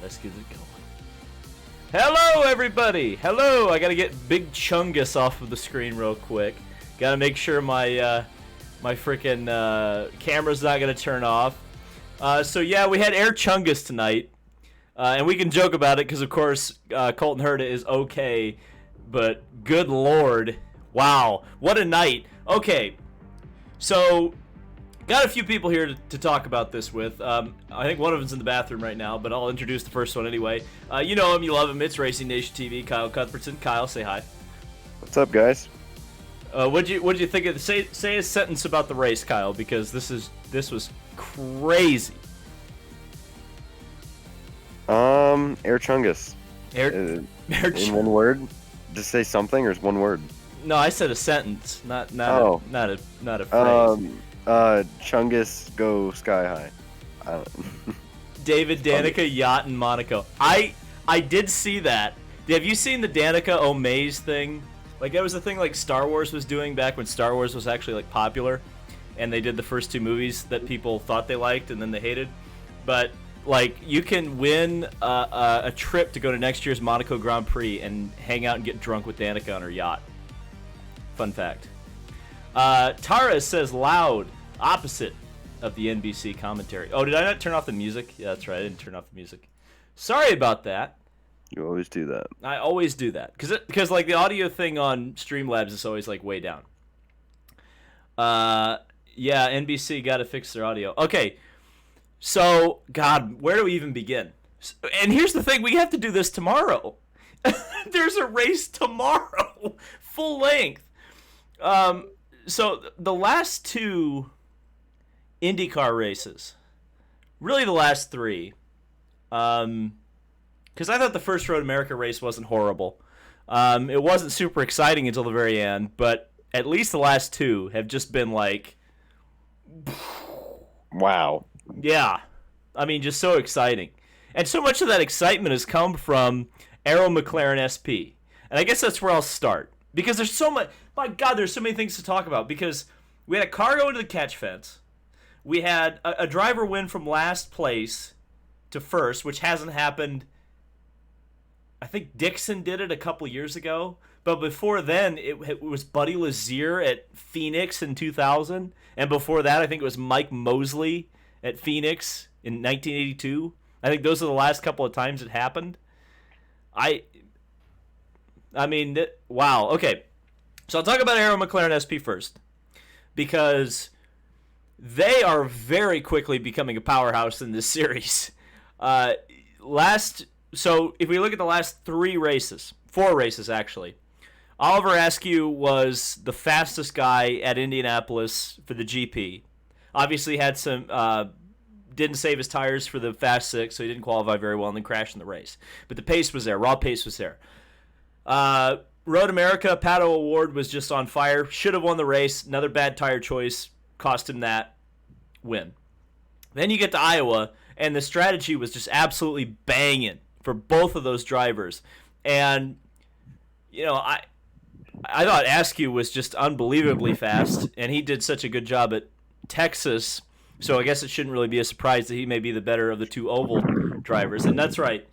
Let's get it going. Hello, everybody. Hello. I gotta get Big Chungus off of the screen real quick. Gotta make sure my my freaking camera's not gonna turn off. So yeah, we had Air Chungus tonight, and we can joke about it because of course Colton Herta is okay, but good lord, wow, what a night. Okay, so got a few people here to talk about this with. I think one of them's in the bathroom right now, but I'll introduce the first one anyway. You know him, you love him. It's Racing Nation TV. Kyle Cuthbertson. Kyle, say hi. What's up, guys? What'd you think of? Say a sentence about the race, Kyle, because this was crazy. Air Chungus. Air in one word? Just say something, or is one word? No, I said a sentence, not Oh. a phrase. Chungus go sky high. I don't. David Danica yacht in Monaco. I did see that. Have you seen the Danica O'Maze thing? Like, that was the thing like Star Wars was doing back when Star Wars was actually like popular, and they did the first two movies that people thought they liked and then they hated. But like, you can win a trip to go to next year's Monaco Grand Prix and hang out and get drunk with Danica on her yacht. Fun fact. Tara says loud, opposite of the NBC commentary. Oh, did I not turn off the music? Yeah, that's right. I didn't turn off the music. Sorry about that. You always do that. I always do that because like the audio thing on Streamlabs is always like way down. Yeah, NBC got to fix their audio. Okay, so God, where do we even begin? And here's the thing: we have to do this tomorrow. There's a race tomorrow, full length. So the last two IndyCar races, really the last three, because I thought the first Road America race wasn't horrible. It wasn't super exciting until the very end, but at least the last two have just been like, wow. Yeah, I mean, just so exciting. And so much of that excitement has come from Aero McLaren SP. And I guess that's where I'll start. Because there's so much, my God, there's so many things to talk about. Because we had a car go into the catch fence. We had a driver win from last place to first, which hasn't happened. I think Dixon did it a couple years ago. But before then, it was Buddy Lazier at Phoenix in 2000. And before that, I think it was Mike Mosley at Phoenix in 1982. I think those are the last couple of times it happened. I mean, wow. Okay, so I'll talk about Aero McLaren SP first, because they are very quickly becoming a powerhouse in this series. So if we look at the last four races actually, Oliver Askew was the fastest guy at Indianapolis for the GP. Obviously had some, didn't save his tires for the Fast Six, so he didn't qualify very well and then crashed in the race. But the pace was there, raw pace was there. Road America, Pato O'Ward was just on fire. Should have won the race. Another bad tire choice cost him that win. Then you get to Iowa, and the strategy was just absolutely banging for both of those drivers. And, you know, I thought Askew was just unbelievably fast, and he did such a good job at Texas, so I guess it shouldn't really be a surprise that he may be the better of the two oval drivers. And that's right.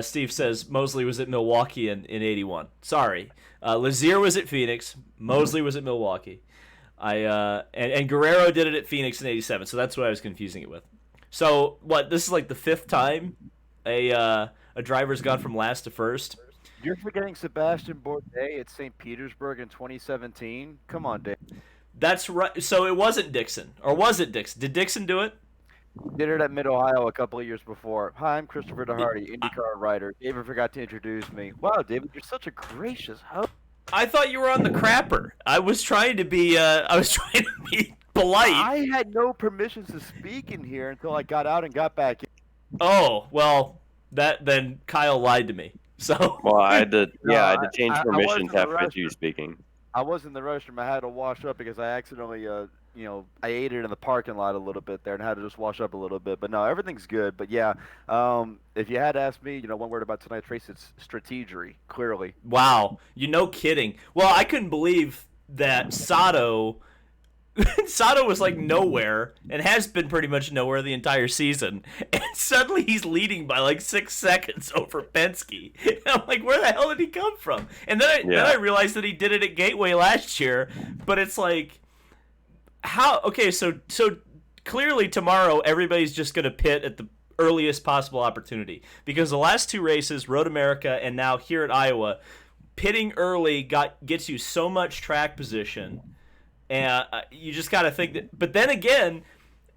Steve says Mosley was at Milwaukee in 81. Sorry. Lazier was at Phoenix. Mosley was at Milwaukee. And Guerrero did it at Phoenix in 87, so that's what I was confusing it with. So, this is like the fifth time a driver's gone from last to first? You're forgetting Sebastian Bourdais at St. Petersburg in 2017? Come on, Dave. That's right. So it wasn't Dixon. Or was it Dixon? Did Dixon do it? Did it at Mid-Ohio a couple of years before. Hi, I'm Christopher DeHardy, IndyCar writer. David forgot to introduce me. Wow, David, you're such a gracious host. I thought you were on the crapper. I was trying to be polite. I had no permissions to speak in here until I got out and got back in. Oh, well, then Kyle lied to me. So Well, I had to change permissions after you speaking. I was in the restroom. I had to wash up because I accidentally, I ate it in the parking lot a little bit there and had to just wash up a little bit. But no, everything's good. But yeah, if you had asked me, one word about tonight's race, it's strategery, clearly. Wow, no kidding. Well, I couldn't believe that Sato Sato was like nowhere and has been pretty much nowhere the entire season. And suddenly he's leading by like 6 seconds over Penske. And I'm like, where the hell did he come from? And then I realized that he did it at Gateway last year. But it's like, how? Okay, so clearly tomorrow everybody's just going to pit at the earliest possible opportunity. Because the last 2 races, Road America and now here at Iowa, pitting early gets you so much track position. And you just got to think that. But then again,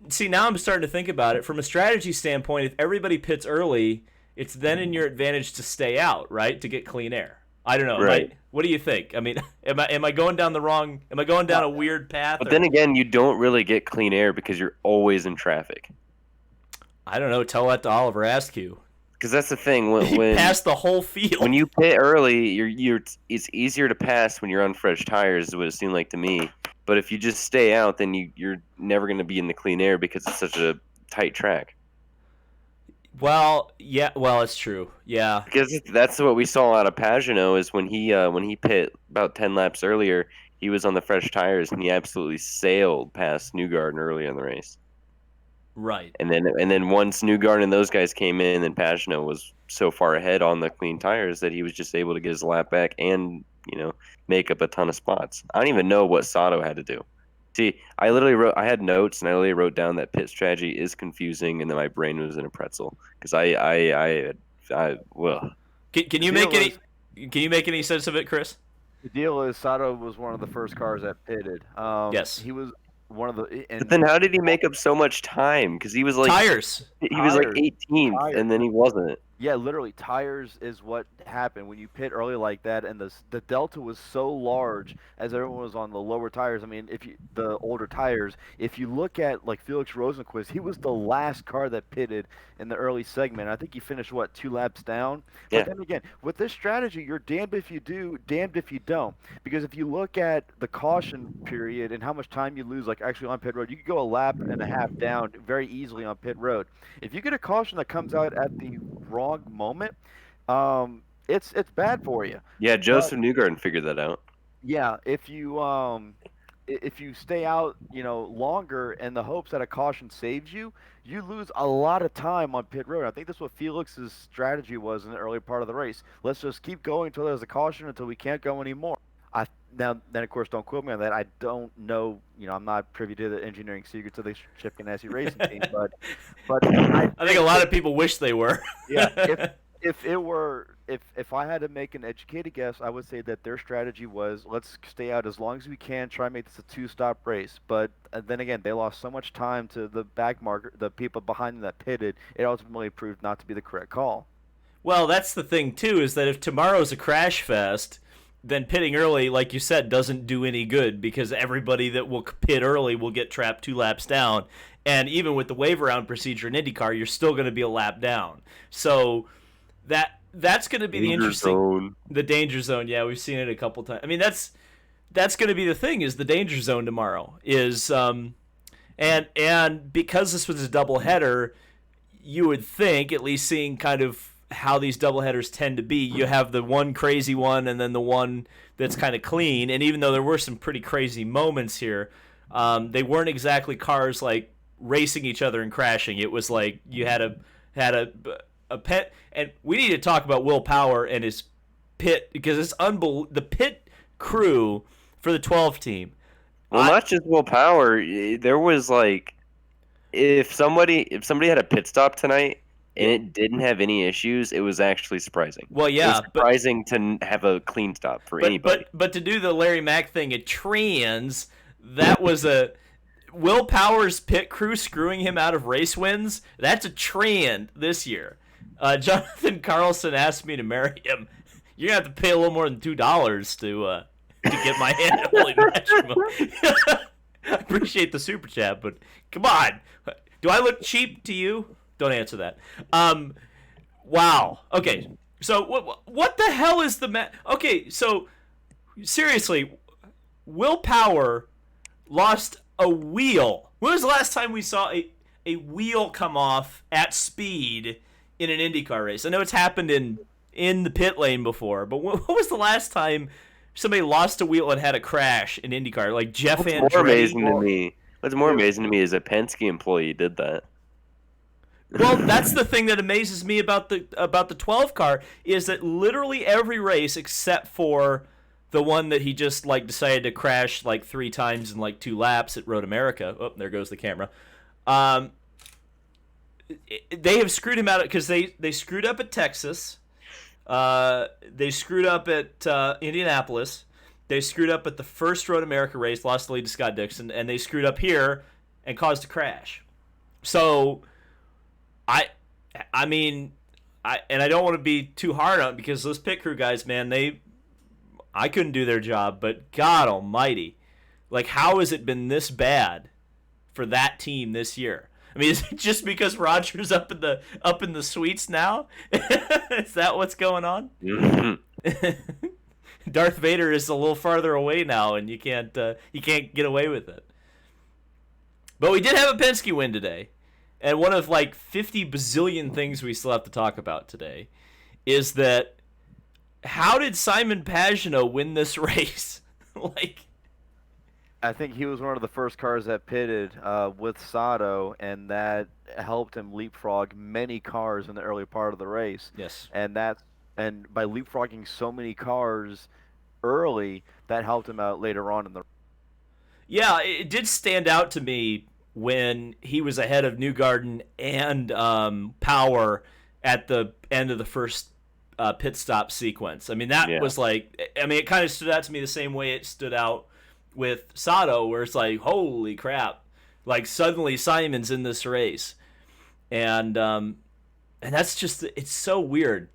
see, now I'm starting to think about it. From a strategy standpoint, if everybody pits early, it's then in your advantage to stay out, right? To get clean air. I don't know. Right. What do you think? I mean, am I going down the wrong? Am I going down a weird path? But then again, you don't really get clean air because you're always in traffic. I don't know. Tell that to Oliver Askew. Because that's the thing. He passed the whole field. When you pit early, it's easier to pass when you're on fresh tires, is what it seemed like to me. But if you just stay out, then you're never going to be in the clean air because it's such a tight track. Well, yeah. Well, it's true. Yeah. Because that's what we saw out of Pagano is when he pit about 10 laps earlier, he was on the fresh tires and he absolutely sailed past Newgarden early in the race. Right. And then once Newgarden and those guys came in, then Pagano was so far ahead on the clean tires that he was just able to get his lap back and make up a ton of spots. I don't even know what Sato had to do. See, I had notes and I literally wrote down that pit strategy is confusing, and then my brain was in a pretzel because well. Can you make any sense of it, Chris? The deal is Sato was one of the first cars that pitted. Yes. He was one of the. But then how did he make up so much time? Because he was like tires. He was like 18th, and then he wasn't. Yeah, literally, tires is what happened when you pit early like that, and the delta was so large as everyone was on the lower tires. I mean, the older tires, if you look at like Felix Rosenqvist, he was the last car that pitted in the early segment. I think he finished 2 laps down. Yeah. But then again, with this strategy, you're damned if you do, damned if you don't. Because if you look at the caution period and how much time you lose, like actually on pit road, you could go a lap and a half down very easily on pit road. If you get a caution that comes out at the wrong moment, it's bad for you. Yeah, Joseph Newgarden figured that out. Yeah, if you stay out, longer in the hopes that a caution saves you, you lose a lot of time on pit road. I think that's what Felix's strategy was in the early part of the race. Let's just keep going until there's a caution until we can't go anymore. Then of course, don't quote me on that. I don't know. I'm not privy to the engineering secrets of the Chip Ganassi racing team, but I think a lot of people wish they were. Yeah. If I had to make an educated guess, I would say that their strategy was let's stay out as long as we can, try and make this a 2-stop race. But then again, they lost so much time to the back marker, the people behind them that pitted. It ultimately proved not to be the correct call. Well, that's the thing too, is that if tomorrow's a crash fest, then pitting early, like you said, doesn't do any good because everybody that will pit early will get trapped 2 laps down. And even with the wave around procedure in IndyCar, you're still going to be a lap down. So that's going to be the danger zone. Yeah, we've seen it a couple times. I mean, that's going to be the thing, is the danger zone tomorrow is and because this was a doubleheader, you would think, at least seeing kind of how these doubleheaders tend to be, you have the one crazy one and then the one that's kind of clean. And even though there were some pretty crazy moments here, they weren't exactly cars like racing each other and crashing. It was like you had a pit, and we need to talk about Will Power and his pit, because it's the pit crew for the 12 team. Well, not just Will Power. There was like, if somebody had a pit stop tonight and it didn't have any issues, it was actually surprising. Well, yeah, it was surprising to have a clean stop for anybody. But to do the Larry Mack thing at Trans, that was a Will Power's pit crew screwing him out of race wins. That's a trend this year. Jonathan Carlson asked me to marry him. You're gonna have to pay a little more than $2 to get my hand at holy matrimony. I appreciate the super chat, but come on, do I look cheap to you? Don't answer that. Wow. Okay. So what the hell is the Okay. So seriously, Will Power lost a wheel. When was the last time we saw a wheel come off at speed in an IndyCar race? I know it's happened in the pit lane before, but what was the last time somebody lost a wheel and had a crash in IndyCar, like Jeff What's Andretti. more amazing to me? What's more amazing to me is a Penske employee did that. Well, that's the thing that amazes me about the 12 car is that literally every race except for the one that he just like decided to crash like 3 times in like 2 laps at Road America. Oh, there goes the camera. They have screwed him out because they screwed up at Texas. They screwed up at Indianapolis. They screwed up at the first Road America race, lost the lead to Scott Dixon, and they screwed up here and caused a crash. So, I don't want to be too hard on it because those pit crew guys, man, I couldn't do their job, but God Almighty, like how has it been this bad for that team this year? I mean, is it just because Roger's up in the suites now? Is that what's going on? Darth Vader is a little farther away now, and you can't get away with it. But we did have a Penske win today, and one of like 50 bazillion things we still have to talk about today is that how did Simon Pagenaud win this race? Like, I think he was one of the first cars that pitted with Sato, and that helped him leapfrog many cars in the early part of the race. yes. And by leapfrogging so many cars early, that helped him out later on in the. Yeah, it did stand out to me when he was ahead of Newgarden and Power at the end of the first pit stop sequence. I mean, that was like, I mean, it kind of stood out to me the same way it stood out with Sato, where it's like, holy crap, like suddenly Simon's in this race, and that's just, it's so weird.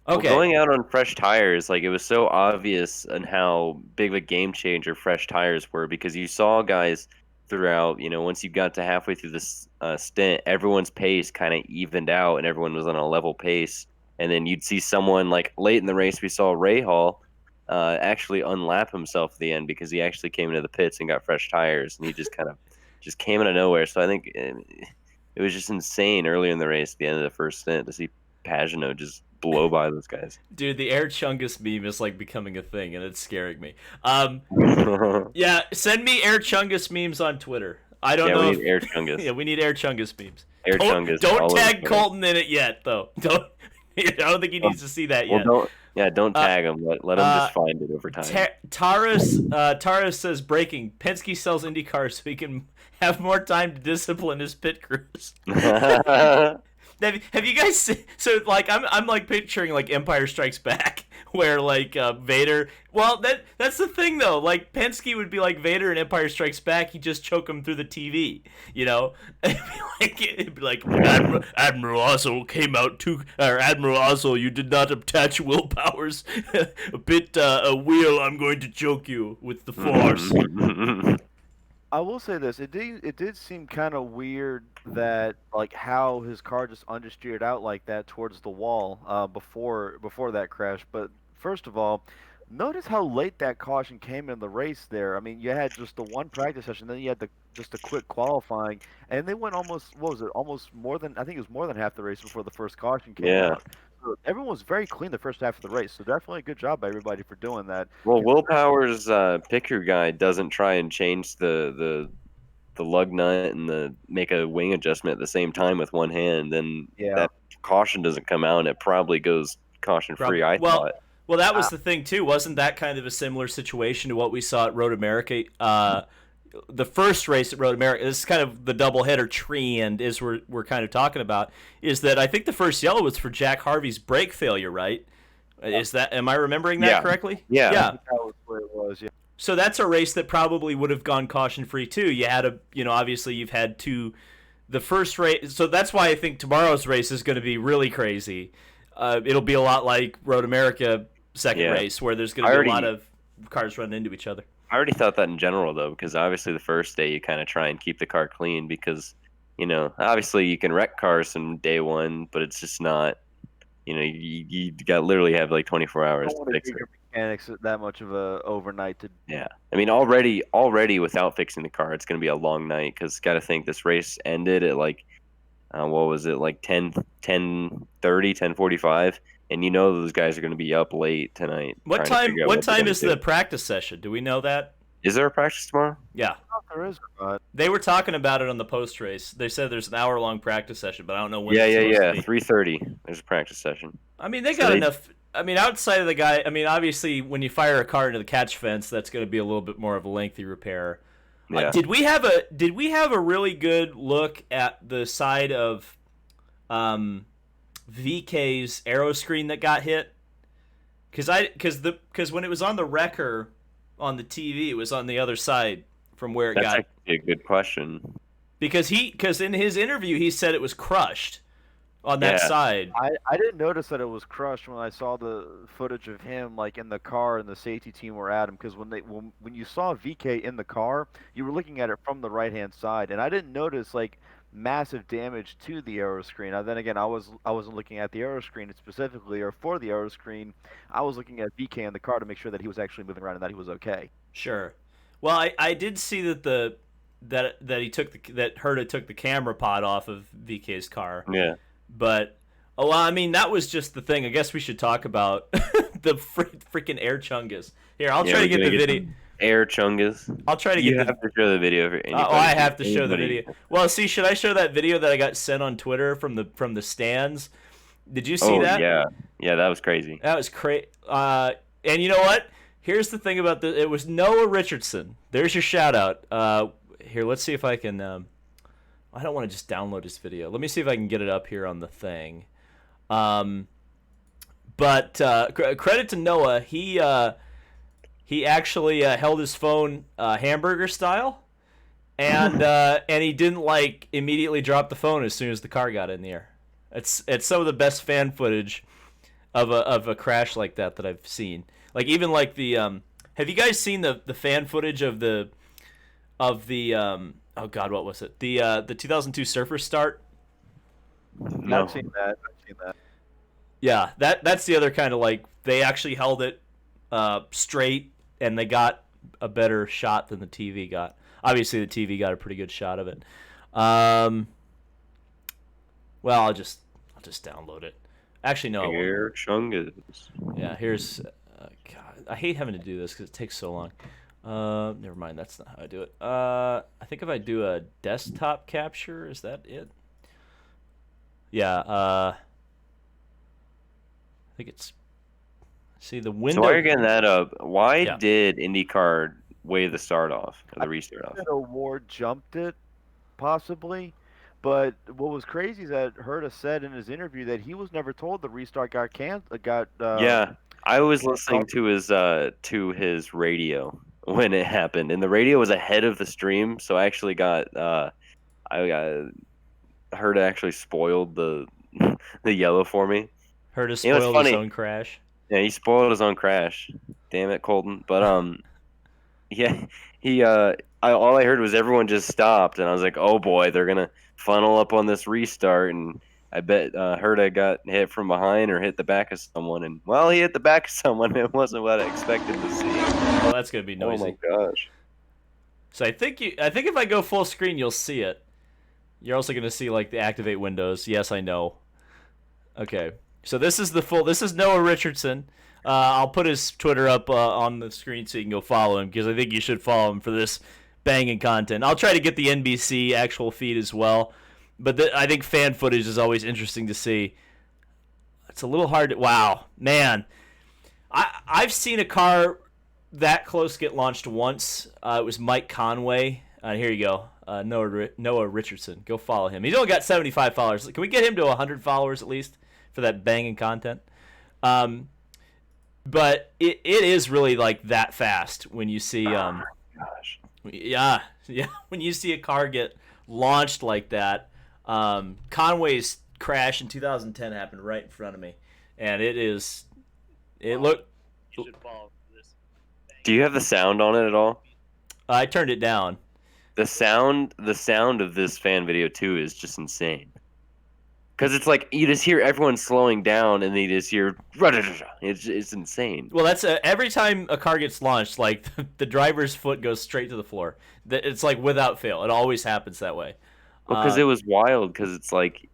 Okay, Well, going out on fresh tires, like it was so obvious on how big of a game changer fresh tires were because you saw guys throughout. Once you got to halfway through this stint, everyone's pace kind of evened out and everyone was on a level pace. And then you'd see someone like late in the race, we saw Ray Hall actually unlap himself at the end because he actually came into the pits and got fresh tires, and he just kind of just came out of nowhere. So I think it was just insane early in the race, at the end of the first stint, to see Pagenaud just blow by those guys. dude, the Air Chungus meme is like becoming a thing, and it's scaring me. Yeah, send me Air Chungus memes on Twitter. I don't know. We need Air Chungus. Yeah, we need Air Chungus memes. Air Chungus. Don't tag Colton in it yet, though. Don't. I don't think he needs to see that yet. Don't tag him. Let him just find it over time. Taras says, breaking, Penske sells IndyCar so he can have more time to discipline his pit crews. Have you guys seen, so like I'm like picturing like Empire Strikes Back where like Vader, well that's the thing though, like Penske would be like Vader in Empire Strikes Back, he just choke him through the TV, it'd be like Admiral Ozzel came out too, or Admiral Ozzel, you did not attach willpowers a bit a wheel, I'm going to choke you with the force. I will say this: it did seem kind of weird that like how his car just understeered out like that towards the wall before that crash. But first of all, notice how late that caution came in the race there. I mean, you had just the one practice session, then you had just a quick qualifying, and they went almost, what was it, almost more than, I think it was more than half the race before the first caution came out. So everyone was very clean the first half of the race, so definitely a good job by everybody for doing that. Well, Will Power's pit crew guy doesn't try and change the lug nut and make a wing adjustment at the same time with one hand, then that caution doesn't come out, and it probably goes caution free. I thought. Well, that was the thing too. Wasn't that kind of a similar situation to what we saw at Road America? The first race at Road America, this is kind of the doubleheader trend, is we're kind of talking about, is that I think the first yellow was for Jack Harvey's brake failure, right? Am I remembering that correctly? Yeah. That was where it was. Yeah. So that's a race that probably would have gone caution free too. You had obviously you've had the first race, so that's why I think tomorrow's race is going to be really crazy. It'll be a lot like Road America second race, where there's going to be a lot of cars running into each other. I already thought that in general, though, because obviously the first day you kind of try and keep the car clean because, obviously you can wreck cars from day one, but it's just not, you got literally have like 24 hours to fix it. Mechanics that much of a overnight to. Yeah, I mean already without fixing the car, it's going to be a long night because got to think this race ended at like, what was it, like 10:30, 10:45, and you know those guys are going to be up late tonight. What trying to time? figure out What they're time gonna is do. the practice session? Do we know that? Is there a practice tomorrow? Yeah. There is, but They were talking about it on the post race. They said there's an hour-long practice session, but I don't know when Yeah, it's supposed to be. 3:30. There's a practice session. I mean, they So got they- enough. I mean, outside of the guy, I mean, obviously, when you fire a car into the catch fence, that's going to be a little bit more of a lengthy repair. Yeah. Did we have a really good look at the side of VK's Aeroscreen that got hit? Because when it was on the wrecker on the TV, it was on the other side from where it That's got. actually a good question. Because in his interview he said it was crushed on that Yeah. side. I didn't notice that it was crushed when I saw the footage of him like in the car and the safety team were at him, because when you saw VK in the car, you were looking at it from the right hand side, and I didn't notice like massive damage to the Aeroscreen. Now then again, I wasn't looking at the Aeroscreen specifically or for the Aeroscreen. I was looking at VK in the car to make sure that he was actually moving around and that he was okay. Sure. Well, I did see that that Herta took the camera pod off of VK's car. Yeah. But I mean, that was just the thing. I guess we should talk about the freaking Air Chungus. Here, I'll try to get the video. Air Chungus. I'll try to You get have to show the video for anybody. I have to show the video. Well, see, should I show that video that I got sent on Twitter from the stands? Did you see that? Yeah, that was crazy. That was crazy. And you know what? Here's the thing about it was Noah Richardson. There's your shout out. Here, let's see if I can. I don't want to just download his video. Let me see if I can get it up here on the thing. But credit to Noah, he actually held his phone hamburger style, and he didn't like immediately drop the phone as soon as the car got in the air. It's some of the best fan footage of a crash like that I've seen. Like even like the have you guys seen the fan footage of the oh god, what was it? The 2002 Surfer Start? No. I've seen that. Yeah, that's the other kind of like they actually held it straight and they got a better shot than the TV got. Obviously, the TV got a pretty good shot of it. Well, I'll just download it. Actually, no. Air Chungus. Yeah, here's. God, I hate having to do this because it takes so long. Never mind, that's not how I do it. I think if I do a desktop capture, is that it? Yeah. I think it's. See the window. So while you're getting that up, why Yeah. did IndyCar wave the start off, or the restart off? Award jumped it, possibly. But what was crazy is that Herta said in his interview that he was never told the restart got Yeah, I was listening to his radio when it happened, and the radio was ahead of the stream, so I actually got Herta actually spoiled the the yellow for me. Herta You know, it's spoiled his funny. own crash. Yeah, he spoiled his own crash. Damn it, Colton. But yeah, all I heard was everyone just stopped, and I was like, oh boy, they're gonna funnel up on this restart, and I bet Herta got hit from behind or hit the back of someone, and well, he hit the back of someone. It wasn't what I expected to see. Well, that's gonna be Oh noisy. my gosh. So I think if I go full screen, you'll see it. You're also gonna see like the activate windows. Yes, I know. Okay, so this is Noah Richardson. I'll put his Twitter up on the screen so you can go follow him, because I think you should follow him for this banging content. I'll try to get the NBC actual feed as well, but I think fan footage is always interesting to see. It's a little hard to... Wow, man. I've seen a car that close get launched once. It was Mike Conway. Here you go. Noah Richardson. Go follow him. He's only got 75 followers. Can we get him to 100 followers at least for that banging content? But it is really like that fast when you see Gosh. yeah when you see a car get launched like that. Conway's crash in 2010 happened right in front of me, and it looked. You should follow this. Do you have the sound on it at all? I turned it down. The sound of this fan video too is just insane. Because it's like you just hear everyone slowing down, and then you just hear it's insane. Well, that's every time a car gets launched, like the driver's foot goes straight to the floor. It's like without fail. It always happens that way. Well, because it was wild. Because it's like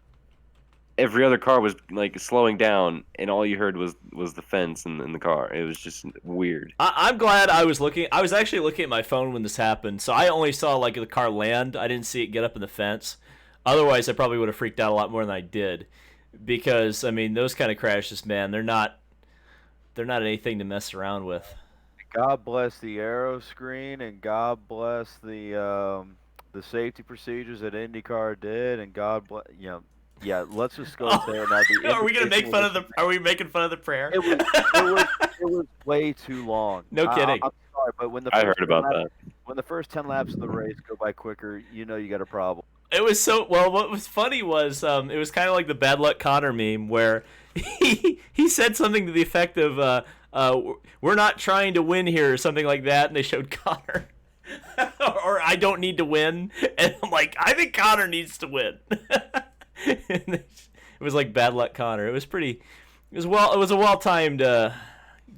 every other car was like slowing down, and all you heard was the fence in the car. It was just weird. I'm glad I was looking. I was actually looking at my phone when this happened, so I only saw like the car land. I didn't see it get up in the fence. Otherwise, I probably would have freaked out a lot more than I did, because I mean, those kind of crashes, man, they're not anything to mess around with. God bless the Aeroscreen, and God bless the safety procedures that IndyCar did, and God bless yeah. Let's just go there now. Are we gonna make fun of the? Are we making fun of the prayer? It was way too long. No kidding. I'm sorry, but when I heard about that. When the first 10 laps of the race go by quicker, you know you got a problem. It was so well. What was funny was it was kind of like the bad luck Connor meme where he said something to the effect of "We're not trying to win here" or something like that, and they showed Connor. Or I don't need to win, and I'm like, I think Connor needs to win. It was like bad luck Connor. It was a well-timed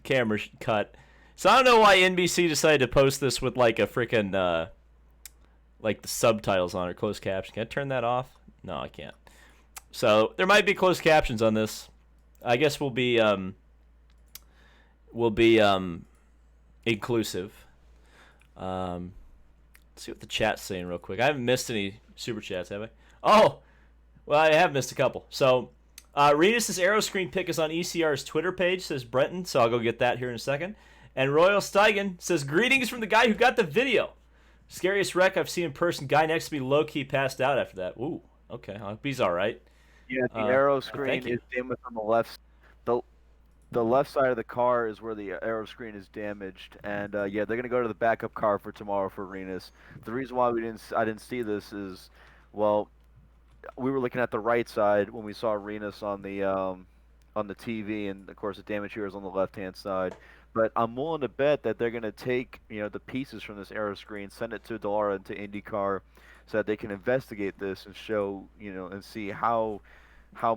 camera cut. So I don't know why NBC decided to post this with like a freaking like the subtitles on it, closed caption. Can I turn that off? No, I can't. So there might be closed captions on this. I guess we'll be inclusive. Let's see what the chat's saying real quick. I haven't missed any super chats, have I? Oh, well, I have missed a couple. So, Renus' Aeroscreen pick is on ECR's Twitter page, says Brenton, so I'll go get that here in a second. And Royal Steigen says, greetings from the guy who got the video. Scariest wreck I've seen in person. Guy next to me low-key passed out after that. Ooh, okay. I hope he's all right. Yeah, the Aeroscreen is damaged on the left. The left side of the car is where the Aeroscreen is damaged, and yeah, they're gonna go to the backup car for tomorrow for Renus. The reason why I didn't see this is, well, we were looking at the right side when we saw Renus on the TV, and of course the damage here is on the left-hand side. But I'm willing to bet that they're gonna take the pieces from this Aeroscreen, send it to Dallara and to IndyCar, so that they can investigate this and show and see how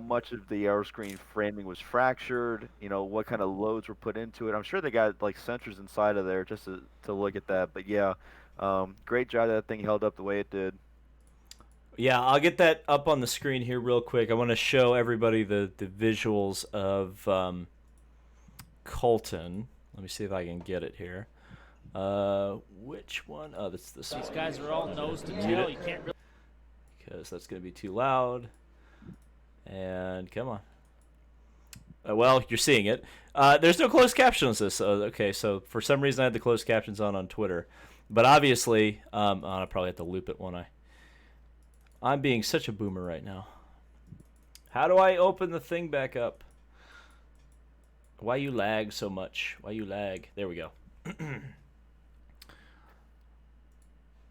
much of the Aeroscreen framing was fractured, what kind of loads were put into it. I'm sure they got like sensors inside of there just to look at that. But yeah, great job that thing held up the way it did. Yeah, I'll get that up on the screen here real quick. I want to show everybody the visuals of Colton. Let me see if I can get it here. Which one? Oh, that's this one. These guys are all nose to tail. You can't really... Because that's going to be too loud. And come on. Well, you're seeing it. There's no closed captions on this. Okay, so for some reason I had the closed captions on Twitter. But obviously, I'll probably have to loop it, won't I? I'm being such a boomer right now. How do I open the thing back up? Why you lag so much? Why you lag? There we go.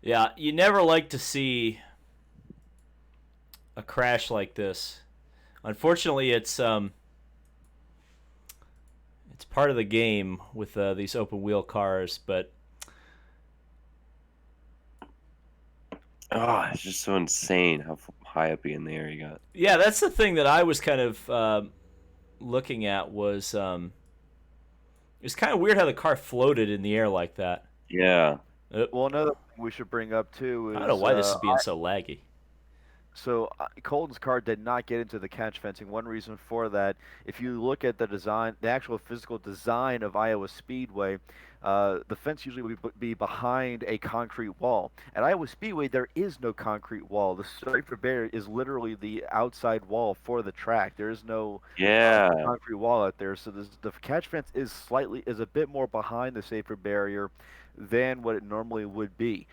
Yeah, you never like to see a crash like this. Unfortunately, it's part of the game with these open wheel cars, but it's just so insane how high up in the air you got. Yeah, that's the thing that I was kind of looking at was it's kind of weird how the car floated in the air like that. Yeah. Well, another thing we should bring up too is I don't know why this is being so laggy. So Colton's car did not get into the catch fencing. One reason for that, if you look at the design, the actual physical design of Iowa Speedway, the fence usually would be behind a concrete wall. At Iowa Speedway, there is no concrete wall. The striper barrier is literally the outside wall for the track. There is no concrete wall out there. So the catch fence is a bit more behind the safer barrier than what it normally would be.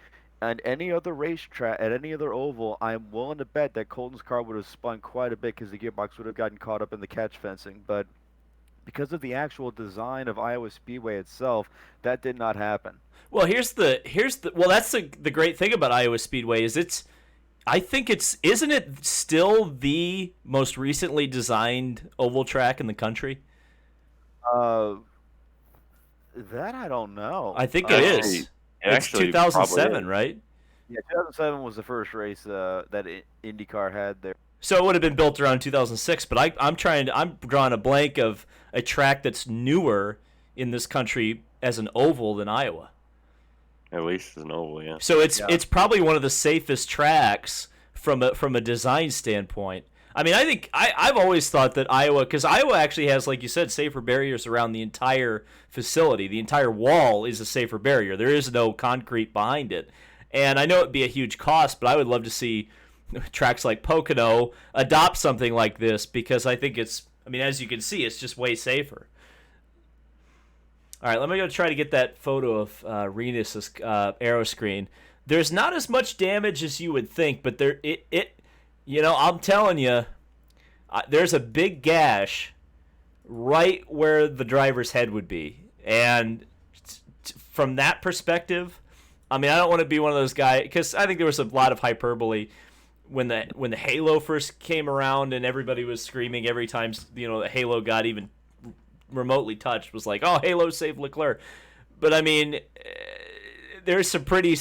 And any other racetrack, at any other oval, I'm willing to bet that Colton's car would have spun quite a bit because the gearbox would have gotten caught up in the catch fencing. But because of the actual design of Iowa Speedway itself, that did not happen. Well, that's the great thing about Iowa Speedway is isn't it still the most recently designed oval track in the country? That I don't know. I think it is. It's 2007, right? Yeah, 2007 was the first race that IndyCar had there. So it would have been built around 2006, but I'm drawing a blank of a track that's newer in this country as an oval than Iowa. At least as an oval, yeah. So it's probably one of the safest tracks from a design standpoint. I mean, I think I've always thought that Iowa, because Iowa actually has, like you said, safer barriers around the entire facility. The entire wall is a safer barrier. There is no concrete behind it. And I know it'd be a huge cost, but I would love to see tracks like Pocono adopt something like this, because I think I mean, as you can see, it's just way safer. All right, let me go try to get that photo of Renus's Aeroscreen. There's not as much damage as you would think, but I'm telling you, there's a big gash right where the driver's head would be. And from that perspective, I mean, I don't want to be one of those guys, because I think there was a lot of hyperbole when the Halo first came around and everybody was screaming every time, the Halo got even remotely touched, was like, oh, Halo saved Leclerc. But I mean, there's some pretty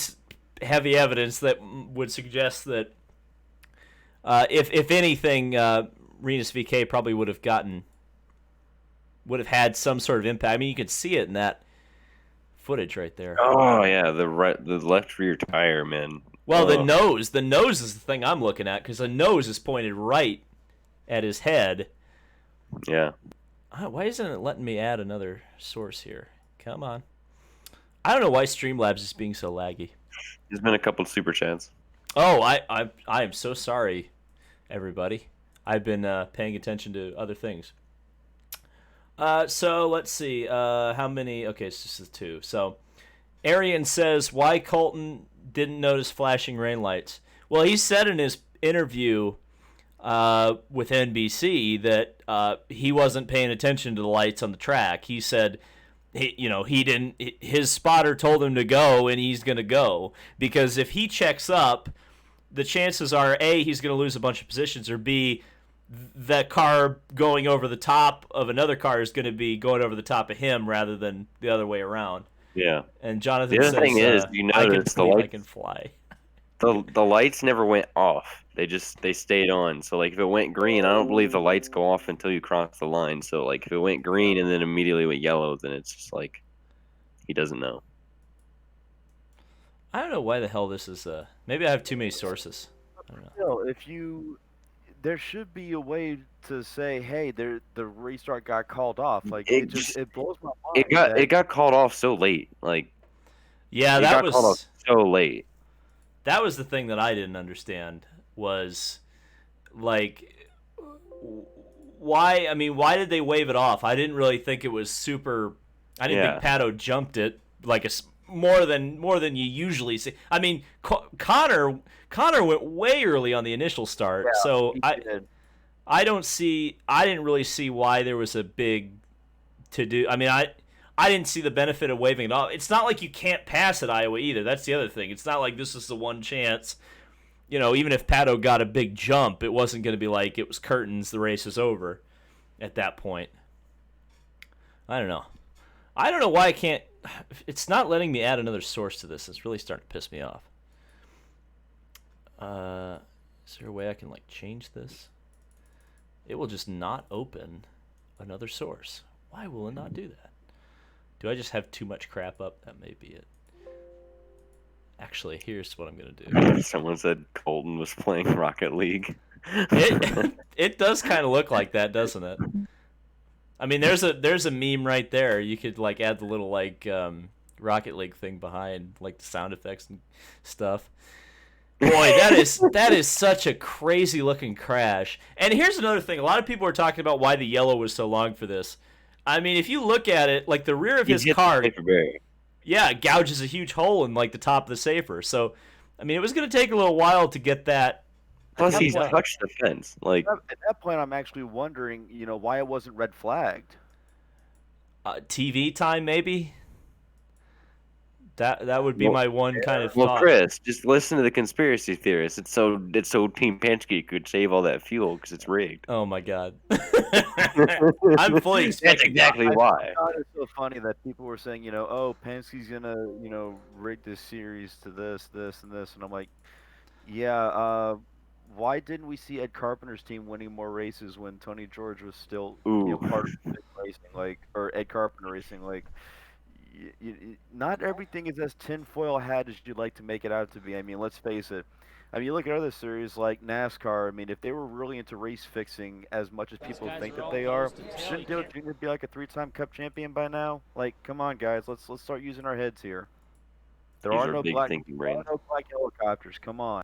heavy evidence that would suggest that if anything, Renus VK probably would have had some sort of impact. I mean, you can see it in that footage right there. Oh yeah, the left rear tire, man. Well, the nose is the thing I'm looking at, because the nose is pointed right at his head. Yeah. Why isn't it letting me add another source here? Come on. I don't know why Streamlabs is being so laggy. There's been a couple of super chats. Oh, I am so sorry, everybody. I've been paying attention to other things. So let's see. How many? Okay, it's just the two. So Arian says, why Colton didn't notice flashing rain lights? Well, he said in his interview with NBC that he wasn't paying attention to the lights on the track. He said he didn't. His spotter told him to go, and he's going to go, because if he checks up, the chances are A, he's going to lose a bunch of positions, or B, the car going over the top of another car is going to be going over the top of him rather than the other way around. Yeah. And Jonathan the other says, thing is, I can fly. The lights never went off. They stayed on. So like if it went green, I don't believe the lights go off until you cross the line. So like if it went green and then immediately went yellow, then it's just like he doesn't know. I don't know why the hell this is. Maybe I have too many sources. I don't know. Still, there should be a way to say, hey, the restart got called off. Like it blows my mind. It got called off so late. Like yeah, that was called off so late. That was the thing that I didn't understand, was like why did they wave it off? I didn't really think it was super. I didn't think Pato jumped it like more than you usually see. I mean, Connor went way early on the initial start, so I didn't really see why there was a big to do. I mean, I didn't see the benefit of waving it off. It's not like you can't pass at Iowa either. That's the other thing. It's not like this is the one chance. Even if Pato got a big jump, it wasn't going to be like it was curtains, the race is over at that point. I don't know. I don't know why I can't. It's not letting me add another source to this. It's really starting to piss me off. Is there a way I can change this? It will just not open another source. Why will it not do that? Do I just have too much crap up? That may be it. Actually, here's what I'm going to do. Someone said Colton was playing Rocket League. It does kind of look like that, doesn't it? I mean, there's a meme right there. You could add the little Rocket League thing behind, the sound effects and stuff. Boy, that is such a crazy looking crash. And here's another thing. A lot of people are talking about why the yellow was so long for this. I mean, if you look at it, the rear of his car, it gouges a huge hole in the top of the safer. So, I mean, it was going to take a little while to get that. Plus, he's touched the fence. At that point, I'm actually wondering, why it wasn't red flagged. TV time, maybe. That would be my one kind of thought. Well, Chris, just listen to the conspiracy theorists. It's so Team Penske could save all that fuel because it's rigged. Oh my God! I'm fully expecting. That's exactly why. I thought it's so funny that people were saying, Penske's gonna, rig this series to this, and this, and I'm like, yeah. Why didn't we see Ed Carpenter's team winning more races when Tony George was still part of racing, or Ed Carpenter racing? not everything is as tinfoil hat as you'd like to make it out to be. I mean, let's face it. I mean, you look at other series like NASCAR. I mean, if they were really into race fixing as much as people think that they are, shouldn't Dale Jr. be like a 3-time Cup champion by now? Like, come on, guys, let's start using our heads here. There These are are no big black, thinking there are brains. no black helicopters. Come on.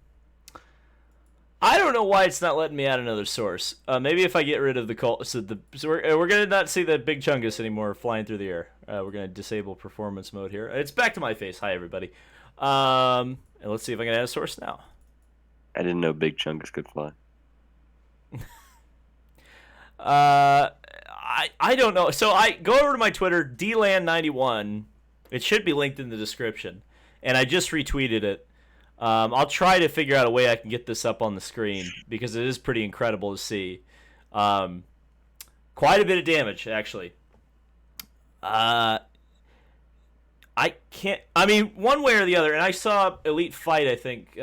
I don't know why it's not letting me add another source. Maybe if I get rid of the cult, so we're gonna not see the big chungus anymore flying through the air. We're gonna disable performance mode here. It's back to my face. Hi everybody. And let's see if I can add a source now. I didn't know Big Chungus could fly. I don't know. So I go over to my Twitter, dland91. It should be linked in the description, and I just retweeted it. I'll try to figure out a way I can get this up on the screen because it is pretty incredible to see. Quite a bit of damage, actually. I can't. I mean, one way or the other. And I saw Elite Fight, I think,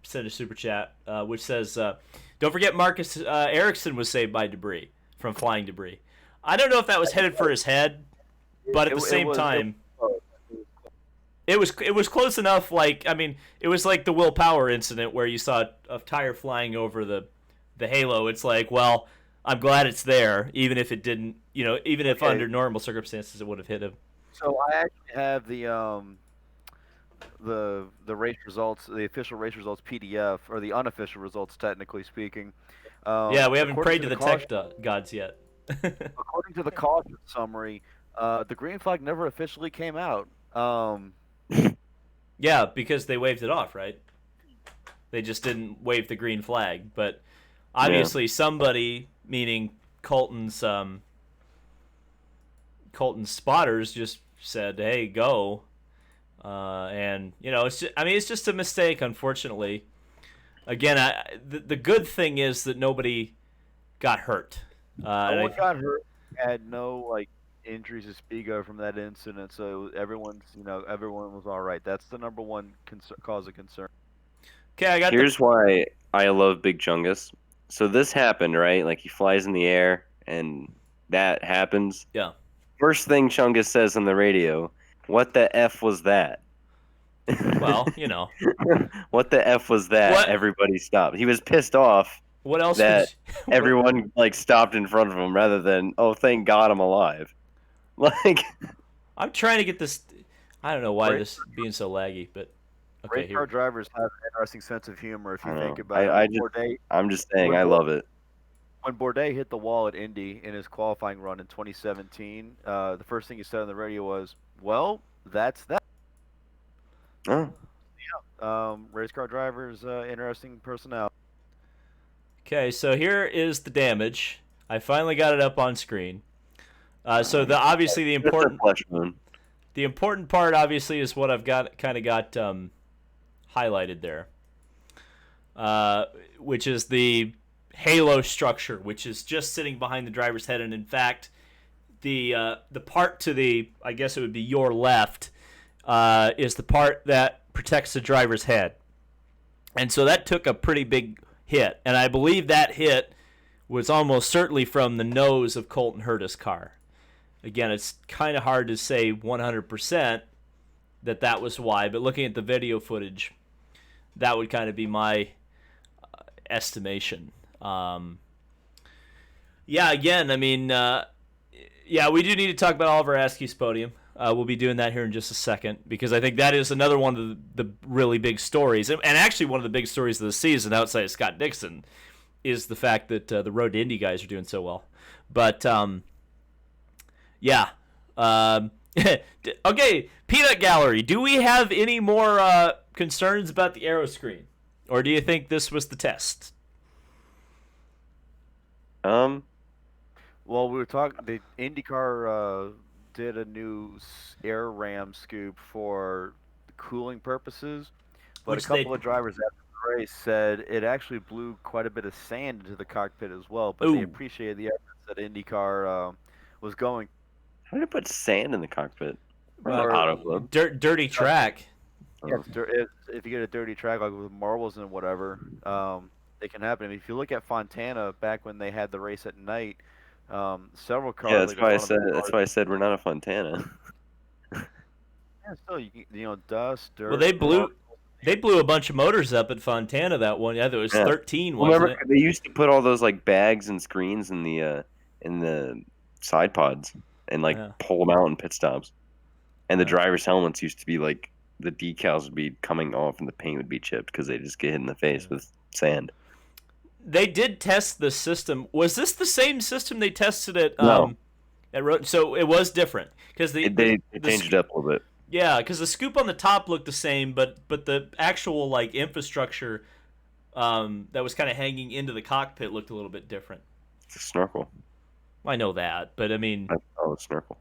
send a super chat, which says, "Don't forget Marcus Ericsson was saved by debris from flying debris." I don't know if that was headed for his head, but at the same time. It was close enough. Like, I mean, it was like the Will Power incident where you saw a tire flying over the halo. It's like, well, I'm glad it's there, even if it didn't. Even if under normal circumstances it would have hit him. So I actually have the race results, the official race results PDF, or the unofficial results, technically speaking. Yeah, we haven't prayed to the tech caution, gods yet. according to the caution summary, the green flag never officially came out. Yeah, because they waved it off, right? They just didn't wave the green flag, but obviously somebody, meaning Colton's spotters, just said, "Hey, go," and it's just a mistake, unfortunately. Again, the good thing is that nobody got hurt. No one got hurt. Had no injuries to speak of from that incident, so everyone was all right. That's the number one cause of concern. Okay, Here's why I love Big Chungus. So this happened, right? Like he flies in the air, and that happens. Yeah. First thing Chungus says on the radio, "What the F was that?" Well, What the F was that? What? Everybody stopped. He was pissed off What else? that everyone stopped in front of him rather than, "Oh, thank God I'm alive." Like, I'm trying to get this. I don't know why this is being so laggy, but okay. Race car drivers have an interesting sense of humor if you think know. about it. I'm just saying, I love it. When Bourdais hit the wall at Indy in his qualifying run in 2017, the first thing he said on the radio was, "Well, that's that." Oh. Race car drivers, interesting personality. Okay, so here is the damage. I finally got it up on screen. So the important part obviously is what I've got highlighted there, which is the halo structure, which is just sitting behind the driver's head, and in fact, the part to the, I guess it would be your left, is the part that protects the driver's head, and so that took a pretty big hit, and I believe that hit was almost certainly from the nose of Colton Herta's car. Again, it's kind of hard to say 100% that was why, but looking at the video footage, that would kind of be my estimation. Again, I mean, we do need to talk about Oliver Askew's podium. We'll be doing that here in just a second because I think that is another one of the really big stories, and actually one of the big stories of the season outside of Scott Dixon is the fact that the Road to Indy guys are doing so well. But okay, Peanut Gallery. Do we have any more concerns about the Aeroscreen, or do you think this was the test? Well, we were talking. The IndyCar did a new air ram scoop for cooling purposes, but a couple of drivers after the race said it actually blew quite a bit of sand into the cockpit as well. But they appreciated the efforts that IndyCar was going. How did they put sand in the cockpit? Dirty track. Yeah, if you get a dirty track like with marbles and whatever, it can happen. I mean, if you look at Fontana back when they had the race at night, several cars. Yeah, that's why I said we're not a Fontana. still, dust, dirt. Well, they blew a bunch of motors up at Fontana that one. Yeah, there was Yeah. 13, Well, wasn't remember they used to put all those like bags and screens in the side pods and like Yeah. pull them out in pit stops. And the Yeah. drivers' helmets used to be like the decals would be coming off and the paint would be chipped because they just get hit in the face with sand. They did test the system. Was this the same system they tested at No. So it was different because They changed it up a little bit. Yeah, because the scoop on the top looked the same, but the actual like infrastructure that was kind of hanging into the cockpit looked a little bit different. It's a snorkel. I know that, but I mean, Oh, it's snorkel.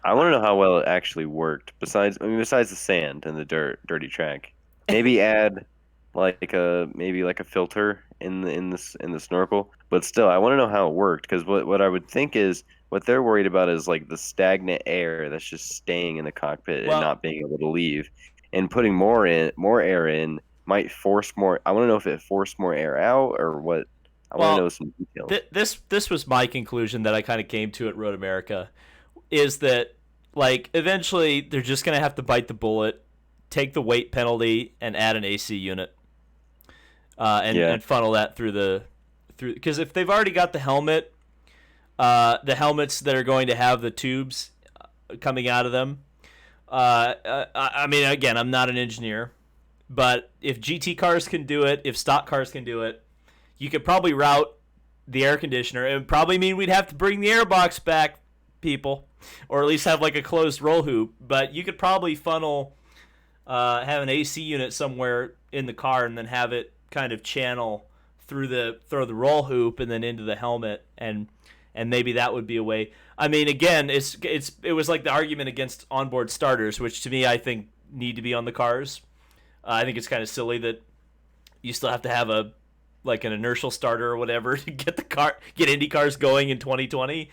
I want to know how well it actually worked. Besides the sand and the dirty track, maybe add like a filter in the snorkel. But still, I want to know how it worked because what I would think is what they're worried about is like the stagnant air that's just staying in the cockpit Well- and not being able to leave, and putting more air in might force more. I want to know if it forced more air out or what. I want Well, to know some details. this was my conclusion that I kind of came to at Road America, is that like eventually they're just gonna have to bite the bullet, take the weight penalty, and add an AC unit, and funnel that through because if they've already got the helmets that are going to have the tubes coming out of them. I mean, again, I'm not an engineer, but if GT cars can do it, if stock cars can do it, you could probably route the air conditioner. It would probably mean we'd have to bring the airbox back, people, or at least have like a closed roll hoop. But you could probably funnel, have an AC unit somewhere in the car, and then have it kind of channel through the roll hoop and then into the helmet, and maybe that would be a way. I mean, again, it was like the argument against onboard starters, which to me I think need to be on the cars. I think it's kind of silly that you still have to have an inertial starter or whatever to get Indy cars going in 2020.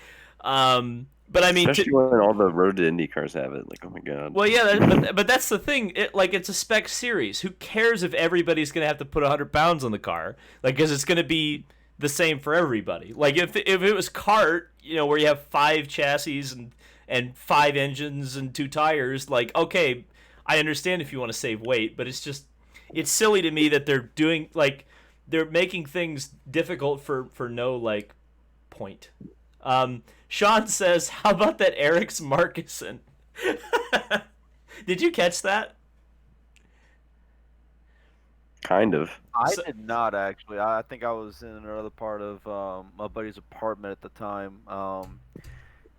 But I mean, especially when all the road to Indy cars have it, like, oh my god. Well, yeah, but that's the thing. It's a spec series. Who cares if everybody's gonna have to put 100 pounds on the car? Like, because it's gonna be the same for everybody. Like, if it was kart, where you have 5 chassis and 5 engines and 2 tires, like, okay, I understand if you want to save weight, but it's silly to me that they're making things difficult for no like point. Sean says, how about that Eric's Markussen? Did you catch that? Kind of. I did not actually. I think I was in another part of my buddy's apartment at the time. I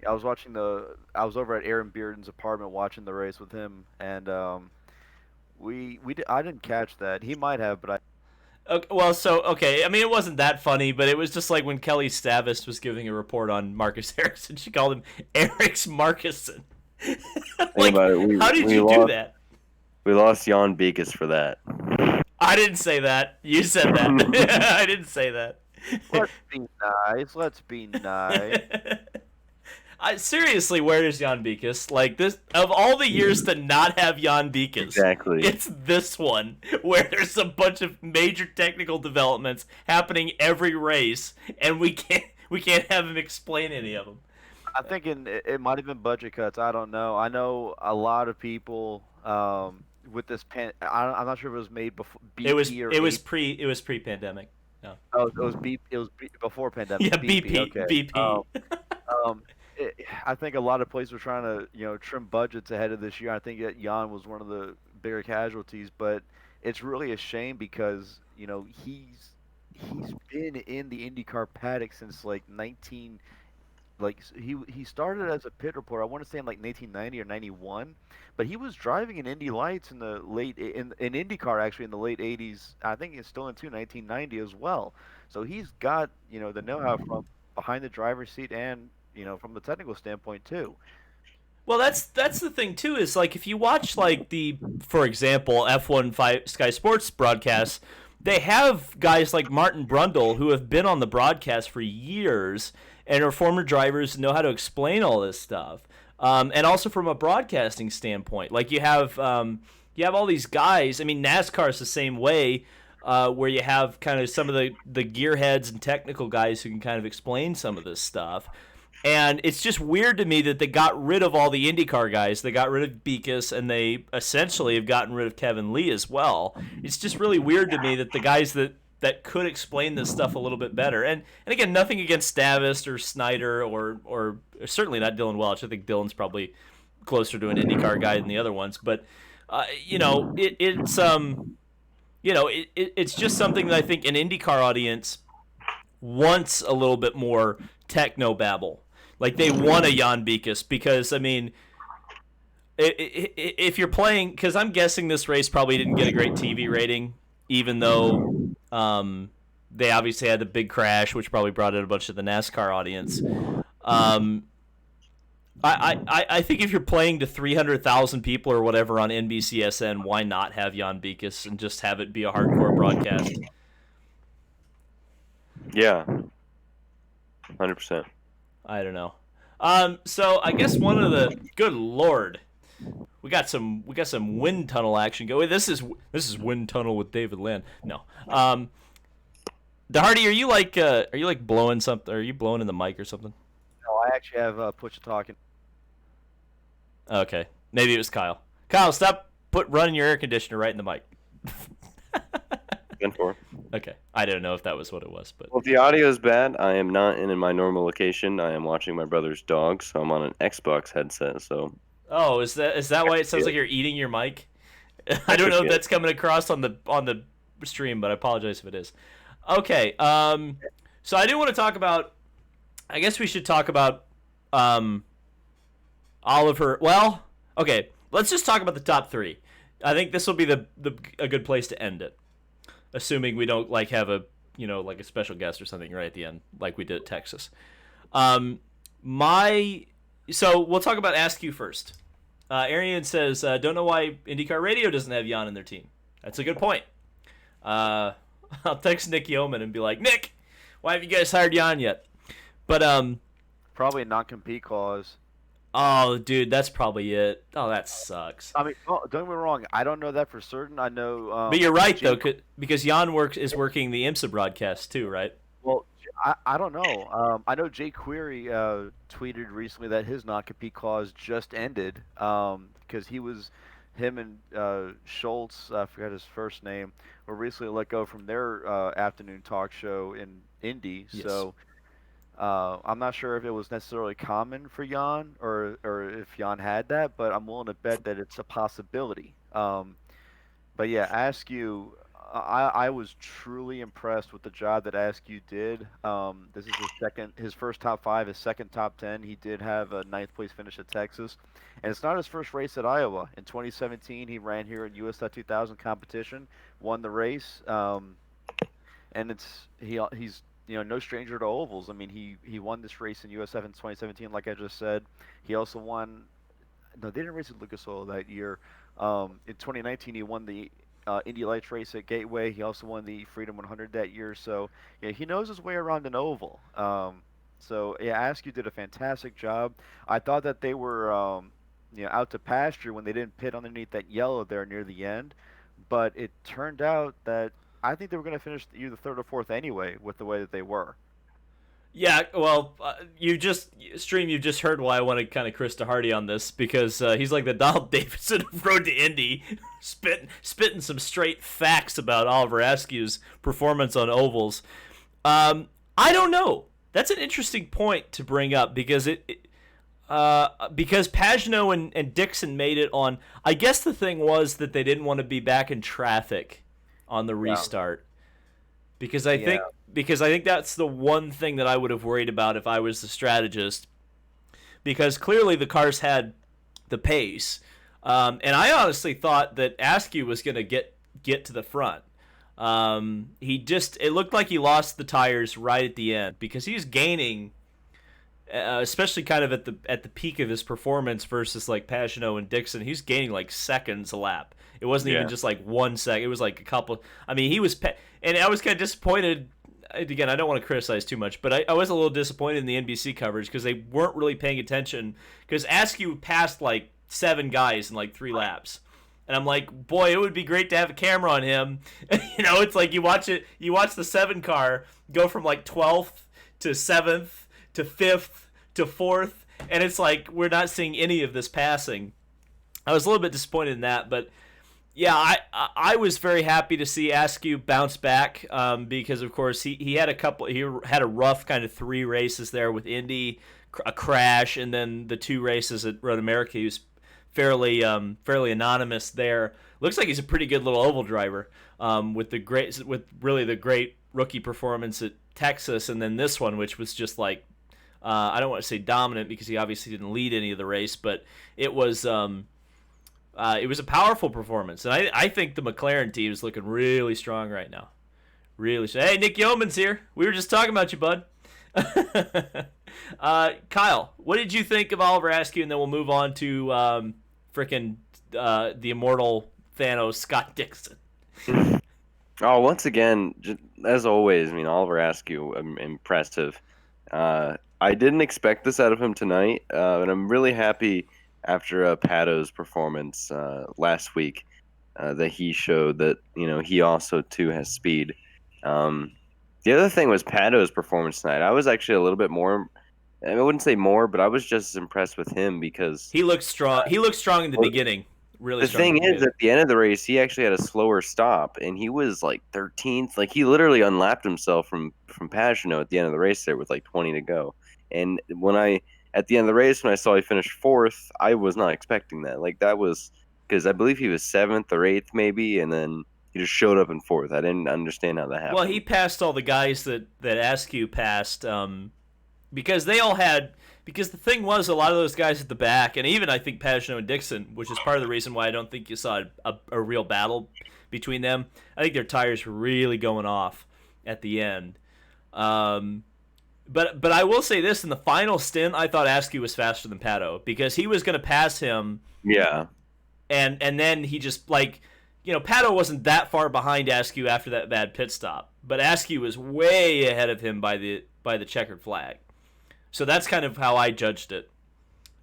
was over at Aaron Bearden's apartment watching the race with him, and I didn't catch that. He might have, but I. Okay, well, I mean, it wasn't that funny, but it was just like when Kelly Stavist was giving a report on Marcus Ericsson, she called him Eric's Markussen. Like, how did you do that? We lost Jan Beekes for that. I didn't say that. You said that. I didn't say that. Let's be nice. Seriously, where is Jan Beekes? Like, this, of all the years to not have Jan Beekes, exactly, it's this one where there's a bunch of major technical developments happening every race, and we can't have him explain any of them. I'm thinking it might have been budget cuts. I don't know. I know a lot of people with this I'm not sure if it was made before BP it was pre-pandemic. No. Oh, it was before pandemic. Yeah, BP. Okay. BP. I think a lot of places were trying to, trim budgets ahead of this year. I think that Jan was one of the bigger casualties, but it's really a shame because, he's been in the IndyCar paddock since he started as a pit reporter. I want to say in 1990 or 91, but he was driving in Indy Lights in the in IndyCar actually in the late 80s. I think it's still into 1990 as well. So he's got the know-how from behind the driver's seat and from the technical standpoint too. Well, that's the thing too. Is like if you watch for example, F1 Sky Sports broadcasts, they have guys like Martin Brundle who have been on the broadcast for years and are former drivers and know how to explain all this stuff. And also from a broadcasting standpoint, like you have all these guys. I mean, NASCAR is the same way, where you have kind of some of the gearheads and technical guys who can kind of explain some of this stuff. And it's just weird to me that they got rid of all the IndyCar guys. They got rid of Beekus, and they essentially have gotten rid of Kevin Lee as well. It's just really weird to me that the guys that could explain this stuff a little bit better. And again, nothing against Stavist or Snyder or certainly not Dylan Welch. I think Dylan's probably closer to an IndyCar guy than the other ones. But it's just something that I think an IndyCar audience wants a little bit more techno babble. Like they want a Jan Beekus because, I mean, if you're playing, because I'm guessing this race probably didn't get a great TV rating, even though they obviously had the big crash, which probably brought in a bunch of the NASCAR audience. I think if you're playing to 300,000 people or whatever on NBCSN, why not have Jan Beekus and just have it be a hardcore broadcast? Yeah, 100%. I don't know. So I guess one of the good lord, we got some wind tunnel action going. This is wind tunnel with David Land. No. Hardy, are you like blowing something? Are you blowing in the mic or something? No, I actually have push talking. Okay, maybe it was Kyle. Kyle, stop running your air conditioner right in the mic. Okay, I didn't know if that was what it was, but well, if the audio is bad, I am not in my normal location. I am watching my brother's dog, so I'm on an Xbox headset. So. Oh, is that why it sounds like you're eating your mic? I don't know if that's coming across on the stream, but I apologize if it is. Okay, so I do want to talk about. I guess we should talk about Oliver. Well, okay, let's just talk about the top three. I think this will be a good place to end it, assuming we don't have a a special guest or something right at the end, like we did at Texas. So we'll talk about Ask You first. Arian says, don't know why IndyCar Radio doesn't have Jan in their team. That's a good point. I'll text Nick Yeoman and be like, Nick, why have you guys hired Jan yet? But probably a non-compete clause. Oh, dude, that's probably it. Oh, that sucks. I mean, don't get me wrong. I don't know that for certain. I know. But you're right though, because Jan is working the IMSA broadcast too, right? Well, I don't know. I know Jay Query tweeted recently that his non-compete clause just ended because him and Schultz, I forgot his first name, were recently let go from their afternoon talk show in Indy. Yes. So I'm not sure if it was necessarily common for Jan or if Jan had that, but I'm willing to bet that it's a possibility. But yeah, Askew, I was truly impressed with the job that Askew did. This is his first top 5, his second top 10. He did have a 9th place finish at Texas, and it's not his first race at Iowa. In 2017, he ran here in US 2000 competition, won the race, and he's no stranger to ovals. I mean, he won this race in USF in 2017, like I just said. He also won. No, they didn't race at Lucas Oil that year. In 2019, he won the Indy Lights race at Gateway. He also won the Freedom 100 that year. So yeah, he knows his way around an oval. So yeah, Askew did a fantastic job. I thought that they were out to pasture when they didn't pit underneath that yellow there near the end, but it turned out that I think they were going to finish either 3rd or 4th anyway with the way that they were. Yeah, well, you just heard why I wanted kind of Chris Hardy on this, because he's like the Donald Davidson of Road to Indy, spitting some straight facts about Oliver Askew's performance on ovals. I don't know. That's an interesting point to bring up because because Pagenaud and Dixon made it on. I guess the thing was that they didn't want to be back in traffic on the restart, because I think that's the one thing that I would have worried about if I was the strategist, because clearly the cars had the pace, and I honestly thought that Askew was going to get to the front. It looked like he lost the tires right at the end, because he was gaining, especially kind of at the peak of his performance versus like Pagenaud and Dixon. He was gaining like seconds a lap. It wasn't even just like 1 second. It was like a couple. I mean, and I was kind of disappointed. Again, I don't want to criticize too much, but I was a little disappointed in the NBC coverage because they weren't really paying attention, because Askew passed like 7 guys in like 3 laps. And I'm like, boy, it would be great to have a camera on him. It's like you watch the 7 car go from like 12th to 7th to 5th to fourth, and it's like we're not seeing any of this passing. I was a little bit disappointed in that, but yeah, I was very happy to see Askew bounce back because of course he had a rough kind of 3 races there with Indy, a crash, and then the 2 races at Road America. He was fairly anonymous there. Looks like he's a pretty good little oval driver with really the great rookie performance at Texas, and then this one, which was just like I don't want to say dominant because he obviously didn't lead any of the race, but it was a powerful performance, and I think the McLaren team is looking really strong right now. Really strong. Hey, Nick Yeoman's here. We were just talking about you, bud. Kyle, what did you think of Oliver Askew? And then we'll move on to the immortal Thanos, Scott Dixon. Oh, once again, as always, I mean, Oliver Askew, impressive. I didn't expect this out of him tonight, and I'm really happy after Pato's performance last week that he showed that he also too has speed. The other thing was Pato's performance tonight. I was actually a little bit more. I wouldn't say more, but I was just as impressed with him because he looked strong. He looked strong in the beginning. Really. The thing is, at the end of the race, he actually had a slower stop, and he was like 13th. Like he literally unlapped himself from Pagenaud at the end of the race there with like 20 to go. And at the end of the race, when I saw he finished 4th, I was not expecting that. Like that was because I believe he was 7th or 8th maybe, and then he just showed up in 4th. I didn't understand how that happened. Well, he passed all the guys that Askew passed because they all had. Because the thing was, a lot of those guys at the back, and even I think Pagenaud and Dixon, which is part of the reason why I don't think you saw a real battle between them. I think their tires were really going off at the end. But I will say this, in the final stint, I thought Askew was faster than Pato because he was going to pass him. Yeah. And then he just, Pato wasn't that far behind Askew after that bad pit stop. But Askew was way ahead of him by the checkered flag. So that's kind of how I judged it.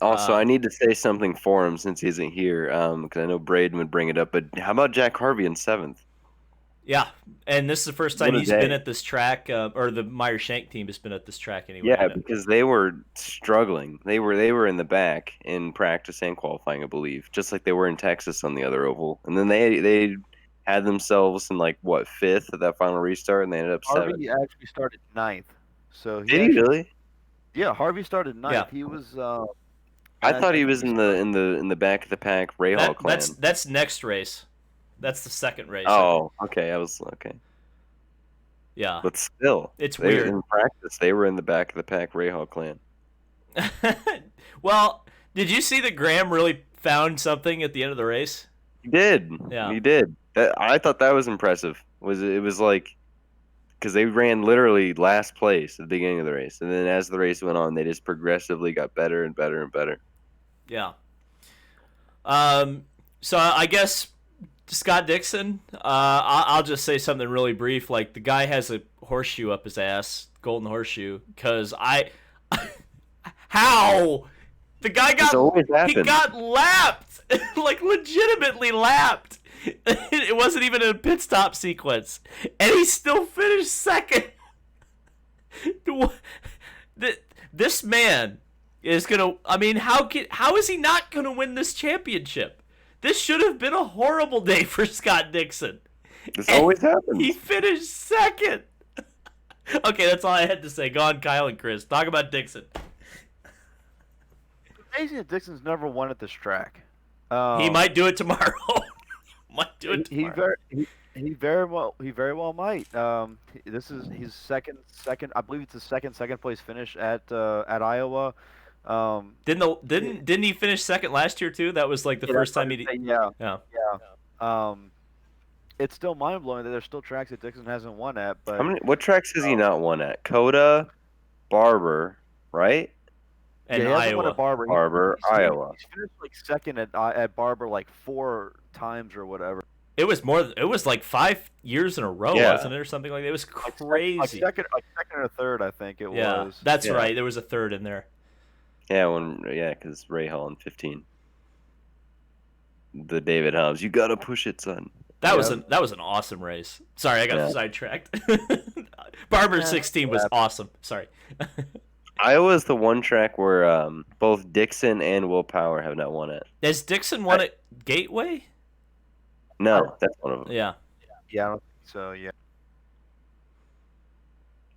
Also, I need to say something for him since he isn't here because I know Braden would bring it up. But how about Jack Harvey in 7th? Yeah, and this is the first time he's been at this track, or the Meyer Shank team has been at this track anyway. Yeah, because they were struggling. They were in the back in practice and qualifying, I believe, just like they were in Texas on the other oval. And then they had themselves in 5th at that final restart, and they ended up 7th. Harvey actually started 9th. So did he really? Yeah, Harvey started 9th. Yeah. He was. I thought he was in the back of the pack Rahal clan. That's next race. That's the second race. Oh, okay. I was okay. Yeah. But still, it's weird. In practice, they were in the back of the pack Rahal clan. Well, did you see that Graham really found something at the end of the race? He did. Yeah. He did. I thought that was impressive. It was like because they ran literally last place at the beginning of the race, and then as the race went on, they just progressively got better and better and better. Yeah. So I guess Scott Dixon, I'll just say something really brief. Like, the guy has a horseshoe up his ass, golden horseshoe, because how? The guy got lapped, like legitimately lapped. It wasn't even a pit stop sequence, and he still finished second. This man is gonna. I mean, how is he not gonna win this championship? This should have been a horrible day for Scott Dixon. This always happens. He finished second. Okay, that's all I had to say. Go on, Kyle and Chris. Talk about Dixon. It's amazing that Dixon's never won at this track. He might do it tomorrow. He very well might. This is his second. I believe it's his second place finish at Iowa. Didn't he finish second last year too? That was like the first time he. Yeah. It's still mind blowing that there's still tracks that Dixon hasn't won at. But what tracks has he not won at? Coda, Barber, right? And he hasn't won at Barber, Iowa. He's finished like second at Barber like 4 times or whatever. It was more. It was like 5 years in a row, wasn't it, or something like that? It was crazy. Like second or third, I think it was. That's right. There was a third in there. Yeah, because Rahal in 15. The David Hobbs, you gotta push it, son. That was an awesome race. Sorry, I got sidetracked. Barber 16 was awesome. Sorry. Iowa's the one track where both Dixon and Will Power have not won it. Has Dixon won at Gateway? No, that's one of them. Yeah. Yeah, I don't think so. Yeah.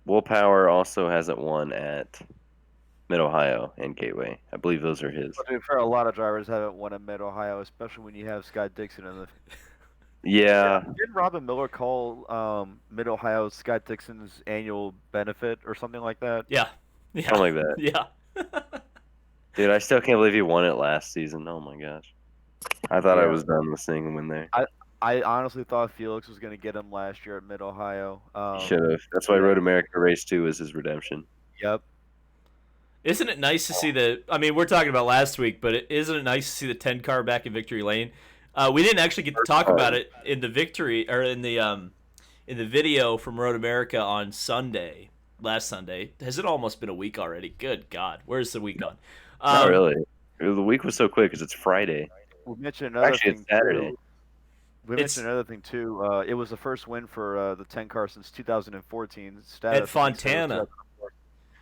Will Power also hasn't won at Mid-Ohio and Gateway. I believe those are his. But to be fair, a lot of drivers haven't won at Mid-Ohio, especially when you have Scott Dixon in the. Yeah. Didn't Robin Miller call Mid-Ohio Scott Dixon's annual benefit or something like that? Yeah. Yeah. Something like that. Yeah. Dude, I still can't believe he won it last season. Oh my gosh. I thought I was done with seeing him win there. I honestly thought Felix was going to get him last year at Mid-Ohio. Should have. That's why Road America Race 2 is his redemption. Yep. Isn't it nice to see we're talking about last week, but isn't it nice to see the 10 car back in victory lane? We didn't actually get to talk about it in the victory or in the video from Road America on Sunday, last Sunday. Has it almost been a week already? Good God, where's the week gone? Not really. The week was so quick because it's Friday. We mentioned another Actually, thing it's Saturday. too. We mentioned another thing too. It was the first win for the 10 car since 2014. At Fontana.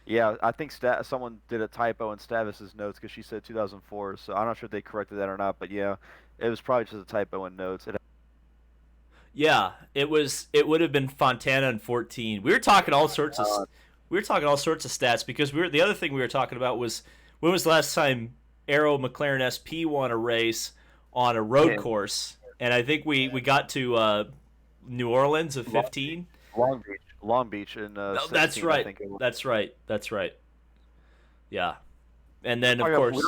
Yeah, I think someone did a typo in Stavis's notes because she said 2004. So I'm not sure if they corrected that or not. But yeah, it was probably just a typo in notes. Yeah, it would have been Fontana in 14. We were talking all sorts of stats because the other thing we were talking about was when was the last time Aero McLaren SP won a race on a road course, and I think we got to New Orleans of 15. Long Beach in that's right. I think That's right. Yeah, and then of course we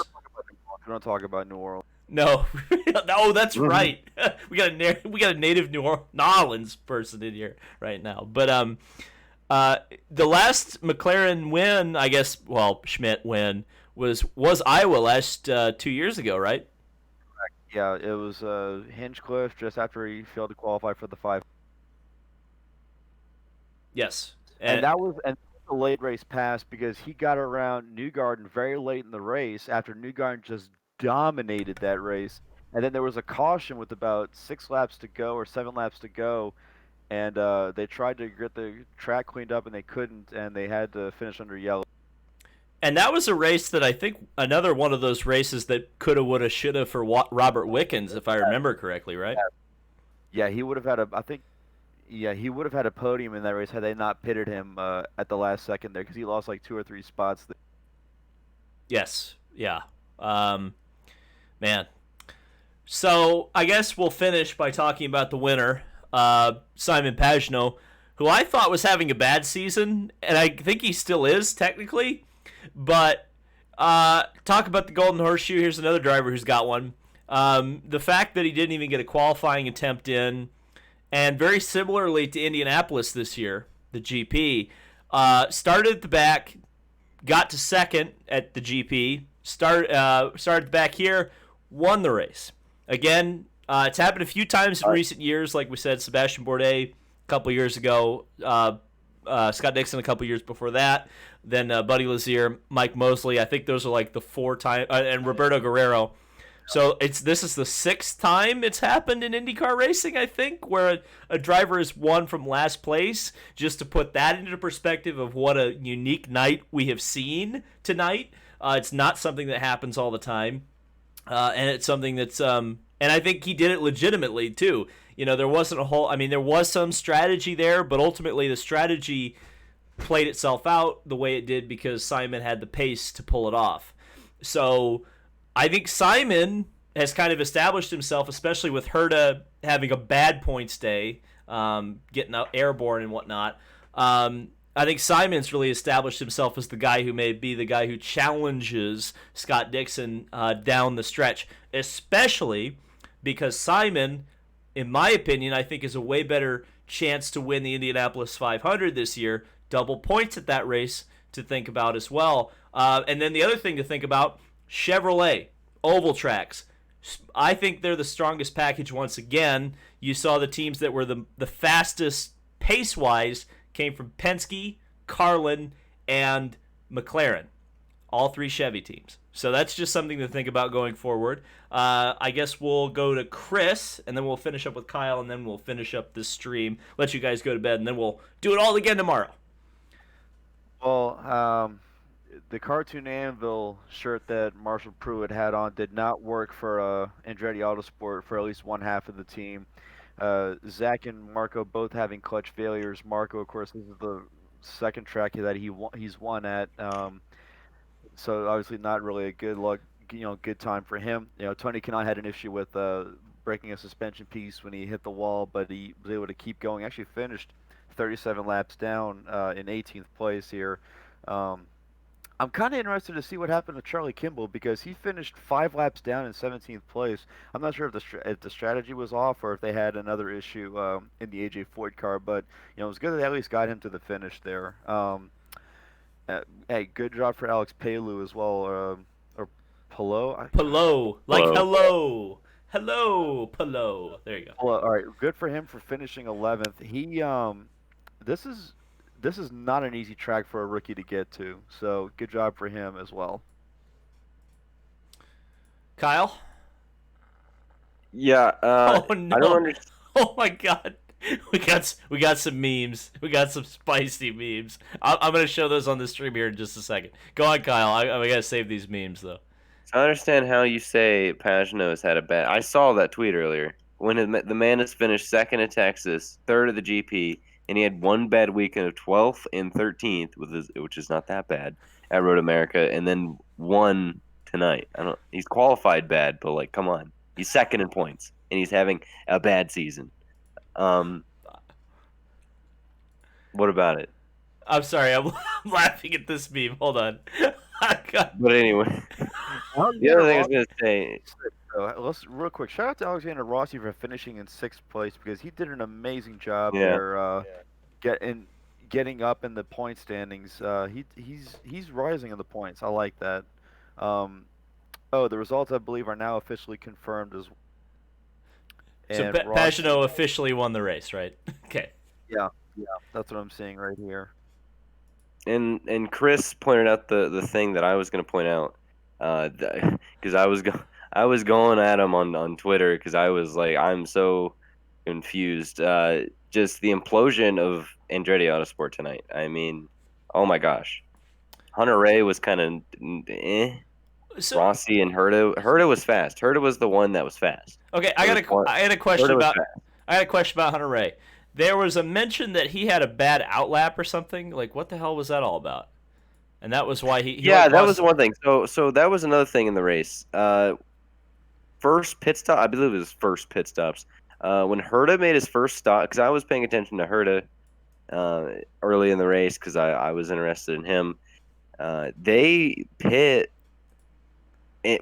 don't talk about New Orleans. No, no, that's right. We got a native New Orleans person in here right now. But the last McLaren win, I guess, Schmidt win was Iowa last 2 years ago, right? Yeah, it was Hinchcliffe just after he failed to qualify for the 5. Yes, and that was a late race pass because he got around Newgarden very late in the race after Newgarden just dominated that race, and then there was a caution with about 6 laps to go or 7 laps to go, and they tried to get the track cleaned up and they couldn't, and they had to finish under yellow. And that was a race that I think another one of those races that coulda, woulda, shoulda for Robert Wickens, if I remember correctly, right? Yeah, he would have had he would have had a podium in that race had they not pitted him at the last second there because he lost like 2 or 3 spots. Yes, yeah. Man. So I guess we'll finish by talking about the winner, Simon Pagenaud, who I thought was having a bad season, and I think he still is technically. But talk about the Golden Horseshoe. Here's another driver who's got one. The fact that he didn't even get a qualifying attempt in, and very similarly to Indianapolis this year, the GP, started at the back, got to second at the GP, started at the back here, won the race. Again, it's happened a few times in recent years. Like we said, Sebastian Bourdais a couple years ago, Scott Dixon a couple years before that, then Buddy Lazier, Mike Mosley. I think those are like the 4 times, and Roberto Guerrero. So this is the 6th time it's happened in IndyCar racing, I think, where a driver has won from last place. Just to put that into perspective of what a unique night we have seen tonight. It's not something that happens all the time, and it's something that's and I think he did it legitimately too. You know, there wasn't a whole. I mean, there was some strategy there, but ultimately the strategy played itself out the way it did because Simon had the pace to pull it off. So I think Simon has kind of established himself, especially with Herta having a bad points day, getting out airborne and whatnot. I think Simon's really established himself as the guy who may be the guy who challenges Scott Dixon down the stretch, especially because Simon, in my opinion, I think is a way better chance to win the Indianapolis 500 this year. Double points at that race to think about as well. And then the other thing to think about, Chevrolet, oval tracks. I think they're the strongest package once again. You saw the teams that were the fastest pace-wise came from Penske, Carlin, and McLaren. All 3 Chevy teams. So that's just something to think about going forward. I guess we'll go to Chris, and then we'll finish up with Kyle, and then we'll finish up this stream, let you guys go to bed, and then we'll do it all again tomorrow. Well, the cartoon anvil shirt that Marshall Pruitt had on did not work for Andretti Autosport for at least one half of the team. Zach and Marco both having clutch failures. Marco, of course, this is the second track that he's won at. So obviously not really a good luck, good time for him. Tony Kanaan had an issue with breaking a suspension piece when he hit the wall, but he was able to keep going. Actually finished 37 laps down in 18th place here. I'm kind of interested to see what happened to Charlie Kimball because he finished 5 laps down in 17th place. I'm not sure if the strategy was off or if they had another issue in the AJ Foyt car, but it was good that they at least got him to the finish there. Hey, good job for Alex Palou as well, or Pelot. Pelot, like Hello. hello, Pelot. There you go. All right, good for him for finishing 11th. This is not an easy track for a rookie to get to, so good job for him as well. Kyle. Yeah. Oh no! I don't understand. Oh my God. We got some memes. We got some spicy memes. I'm gonna show those on the stream here in just a second. Go on, Kyle. I gotta save these memes though. I understand how you say Pagano's had a bad. I saw that tweet earlier. When the man has finished second at Texas, third at the GP, and he had one bad weekend of 12th and 13th, which is not that bad, at Road America, and then won tonight. He's qualified bad, but like, come on, he's second in points, and he's having a bad season. What about it? I'm sorry. I'm laughing at this meme. Hold on. But anyway, the other thing I was gonna say. Let's real quick. Shout out to Alexander Rossi for finishing in 6th place because he did an amazing job Yeah. there, getting up in the point standings. He's rising in the points. I like that. The results I believe are now officially confirmed as. So Pagano officially won the race, right? Okay. Yeah, that's what I'm seeing right here. And Chris pointed out the thing that I was going to point out, because I was going at him on Twitter because I was like, I'm so confused. Just the implosion of Andretti Autosport tonight. I mean, oh my gosh, Hunter Ray was kind of So, Rossi and Herta was fast. Herta was the one that was fast. okay, I got a question Herta was about fast. I had a question about Hunter Ray. There was a mention that he had a bad outlap or something. Like, what the hell was that all about? And that was why he Yeah, like, that lost- was one thing. So that was another thing in the race. First pit stop, I believe it was first pit stops. When Herta made his first stop, because I was paying attention to Herta early in the race because I was interested in him. They pit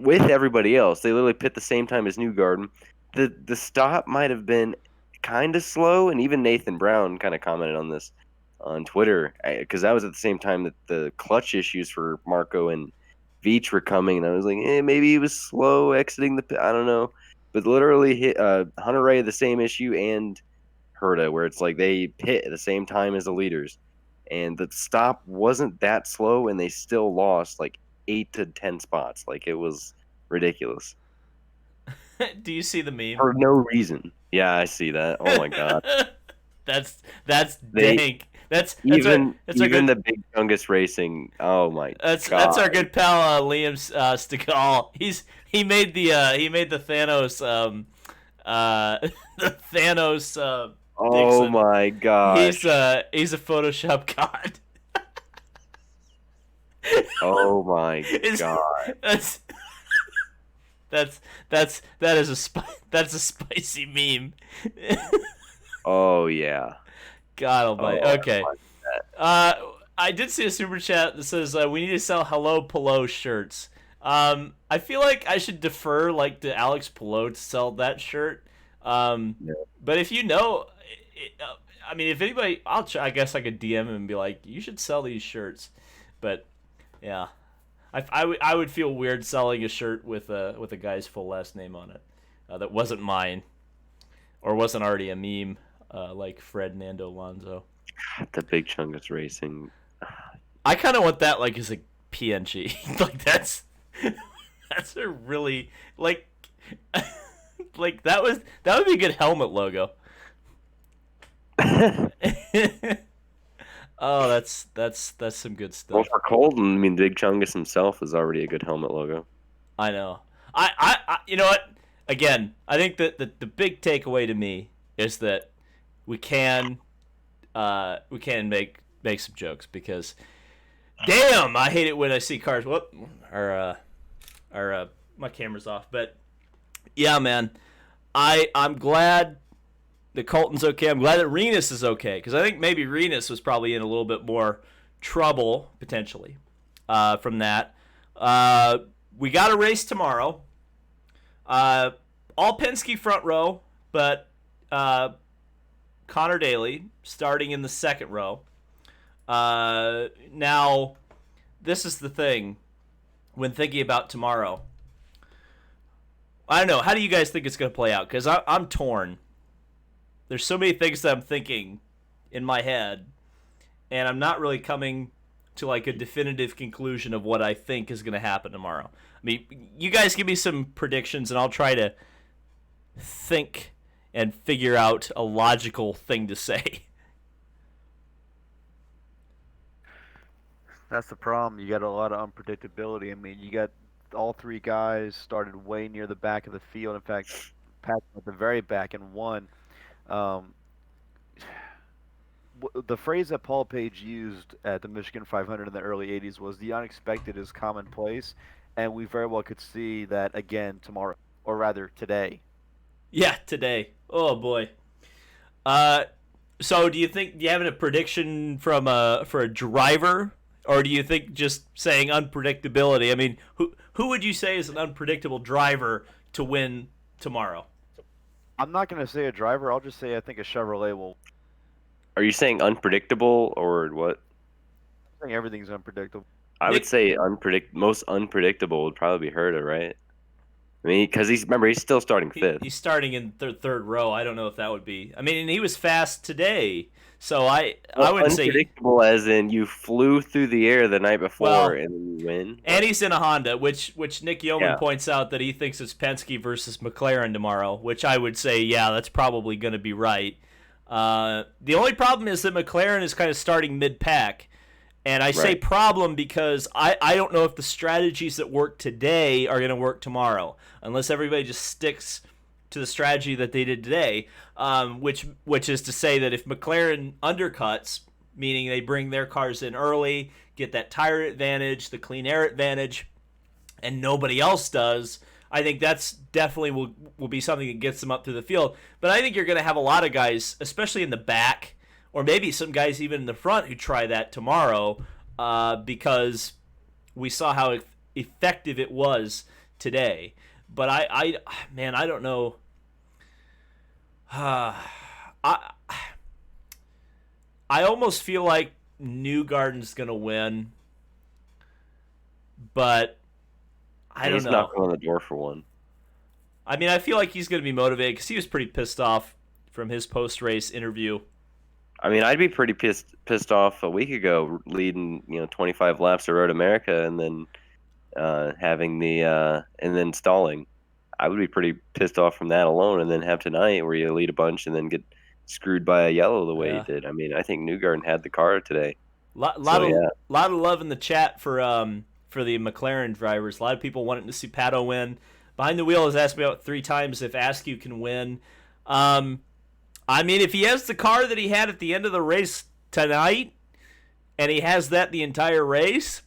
with everybody else. They literally pit the same time as Newgarden. The stop might have been kind of slow, and even Nathan Brown kind of commented on this on Twitter because that was at the same time that the clutch issues for Marco and Veach were coming, and I was like, maybe he was slow exiting the pit. I don't know, but literally hit Hunter Ray the same issue and Herta, where it's like they pit at the same time as the leaders, and the stop wasn't that slow, and they still lost like 8 to 10 spots. Like, it was ridiculous. Do you see the meme? For no reason. Yeah, I see that. Oh my god. that's dank. That's Even our good, the Big Chungus Racing. Oh my god. That's our good pal Liam Stegall. He made the Thanos the Thanos Oh Dixon. my god. He's a Photoshop god. Oh my god. That is a spicy meme. Oh yeah. God almighty. Oh, Okay. I did see a super chat that says we need to sell Hello Pelot shirts. I feel like I should defer to Alex Pelot to sell that shirt. But if you know, I mean, if anybody, I guess I could DM him and be like, you should sell these shirts. But yeah, I would feel weird selling a shirt with a guy's full last name on it that wasn't mine or wasn't already a meme like Fred Nando Alonso. The Big Chungus Racing. I kind of want that as a PNG. That's a really that would be a good helmet logo. Oh, that's some good Well, stuff. for Colton, I mean, Big Chungus himself is already a good helmet logo. I know. You know what? Again, I think that the big takeaway to me is that we can make some jokes because, damn, I hate it when I see cars. Whoop, my camera's off. But yeah, man, I'm glad that Colton's okay. I'm glad that Renus is okay because I think maybe Renus was probably in a little bit more trouble potentially from that. We got a race tomorrow. All Penske front row, but Conor Daly starting in the second row. Now, this is the thing when thinking about tomorrow. I don't know. How do you guys think it's going to play out? Because I'm torn. There's so many things that I'm thinking in my head, and I'm not really coming to like a definitive conclusion of what I think is going to happen tomorrow. I mean, you guys give me some predictions, and I'll try to think and figure out a logical thing to say. That's the problem. You got a lot of unpredictability. I mean, you got all three guys started way near the back of the field. In fact, Pat at the very back and won. The phrase that Paul Page used at the Michigan 500 in the early 80s was the unexpected is commonplace, and we very well could see that again tomorrow, or rather today. Yeah, today. Oh boy. So do you have a prediction for a driver, or do you think just saying unpredictability? I mean, who would you say is an unpredictable driver to win tomorrow? I'm not going to say a driver. I'll just say I think a Chevrolet will. Are you saying unpredictable or what? I think everything's unpredictable. I would say most unpredictable would probably be Herta, right? I mean, because he's still starting fifth. He's starting in third row. I don't know if that would be. I mean, and he was fast today, so I wouldn't say unpredictable as in you flew through the air the night before and you win. And he's in a Honda, which Nick Yeoman Yeah. points out that he thinks it's Penske versus McLaren tomorrow, which I would say, yeah, that's probably going to be right. The only problem is that McLaren is kind of starting mid-pack. And I say problem because I don't know if the strategies that work today are going to work tomorrow, unless everybody just sticks to the strategy that they did today, which is to say that if McLaren undercuts, meaning they bring their cars in early, get that tire advantage, the clean air advantage, and nobody else does, I think that's definitely will be something that gets them up through the field. But I think you're going to have a lot of guys, especially in the back, or maybe some guys even in the front who try that tomorrow because we saw how effective it was today. But I don't know. I almost feel like Newgarden's going to win, but I don't know. He's knocking on the door for one. I mean, I feel like he's going to be motivated because he was pretty pissed off from his post-race interview. I mean, I'd be pretty pissed off a week ago, leading 25 laps of Road America, and then and then stalling. I would be pretty pissed off from that alone, and then have tonight where you lead a bunch and then get screwed by a yellow the way you did. I mean, I think Newgarden had the car today. Lot of love in the chat for the McLaren drivers. A lot of people wanting to see Pato win. Behind the Wheel has asked me about 3 times if Askew can win. I mean, if he has the car that he had at the end of the race tonight, and he has that the entire race,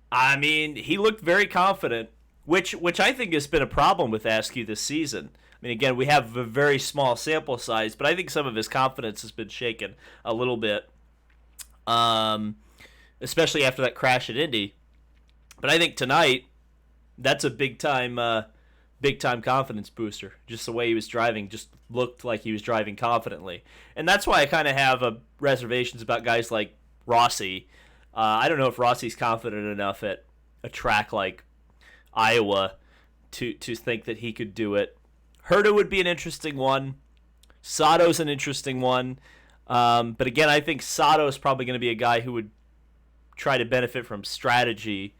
I mean, he looked very confident, which I think has been a problem with Askew this season. I mean, again, we have a very small sample size, but I think some of his confidence has been shaken a little bit, especially after that crash at Indy. But I think tonight, that's a big-time confidence booster. Just the way he was driving just looked like he was driving confidently. And that's why I kind of have reservations about guys like Rossi. I don't know if Rossi's confident enough at a track like Iowa to think that he could do it. Herta would be an interesting one. Sato's an interesting one. But again, I think Sato's probably going to be a guy who would try to benefit from strategy.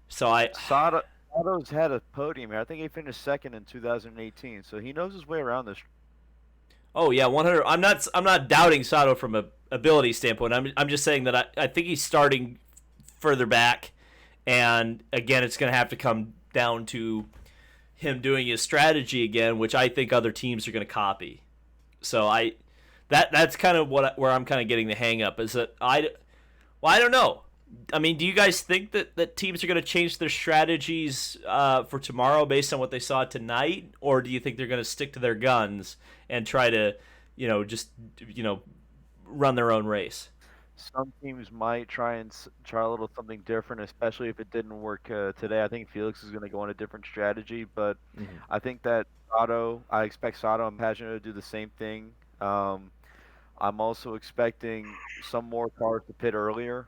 So Sato's had a podium here. I think he finished second in 2018, so he knows his way around this. Oh yeah, 100. I'm not doubting Sato from a ability standpoint. I'm just saying that I think he's starting further back, and again, it's going to have to come down to him doing his strategy again, which I think other teams are going to copy. So that's kind of where I'm kind of getting the hang up is that I don't know. I mean, do you guys think that teams are going to change their strategies for tomorrow based on what they saw tonight, or do you think they're going to stick to their guns and try to, just run their own race? Some teams might try try a little something different, especially if it didn't work today. I think Felix is going to go on a different strategy, but I think that I expect Sato and Pagano to do the same thing. I'm also expecting some more cars to pit earlier.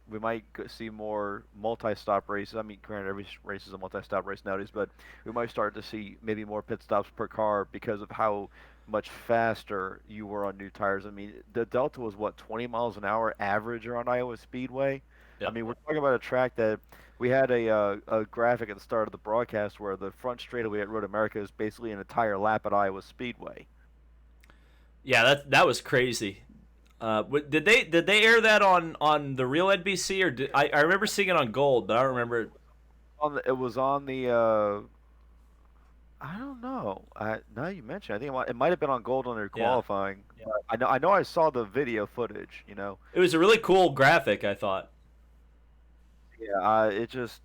We might see more multi-stop races. I mean, granted, every race is a multi-stop race nowadays, but we might start to see maybe more pit stops per car because of how much faster you were on new tires. I mean, the Delta was, 20 miles an hour average around Iowa Speedway? Yeah. I mean, we're talking about a track that we had a graphic at the start of the broadcast where the front straightaway at Road America is basically an entire lap at Iowa Speedway. Yeah, that was crazy. Did they air that on the real NBC or I remember seeing it on Gold, but I don't remember. It was on the. I don't know. Now you mention, I think it might have been on Gold on their qualifying. Yeah. I know. I saw the video footage. It was a really cool graphic, I thought. Yeah. It just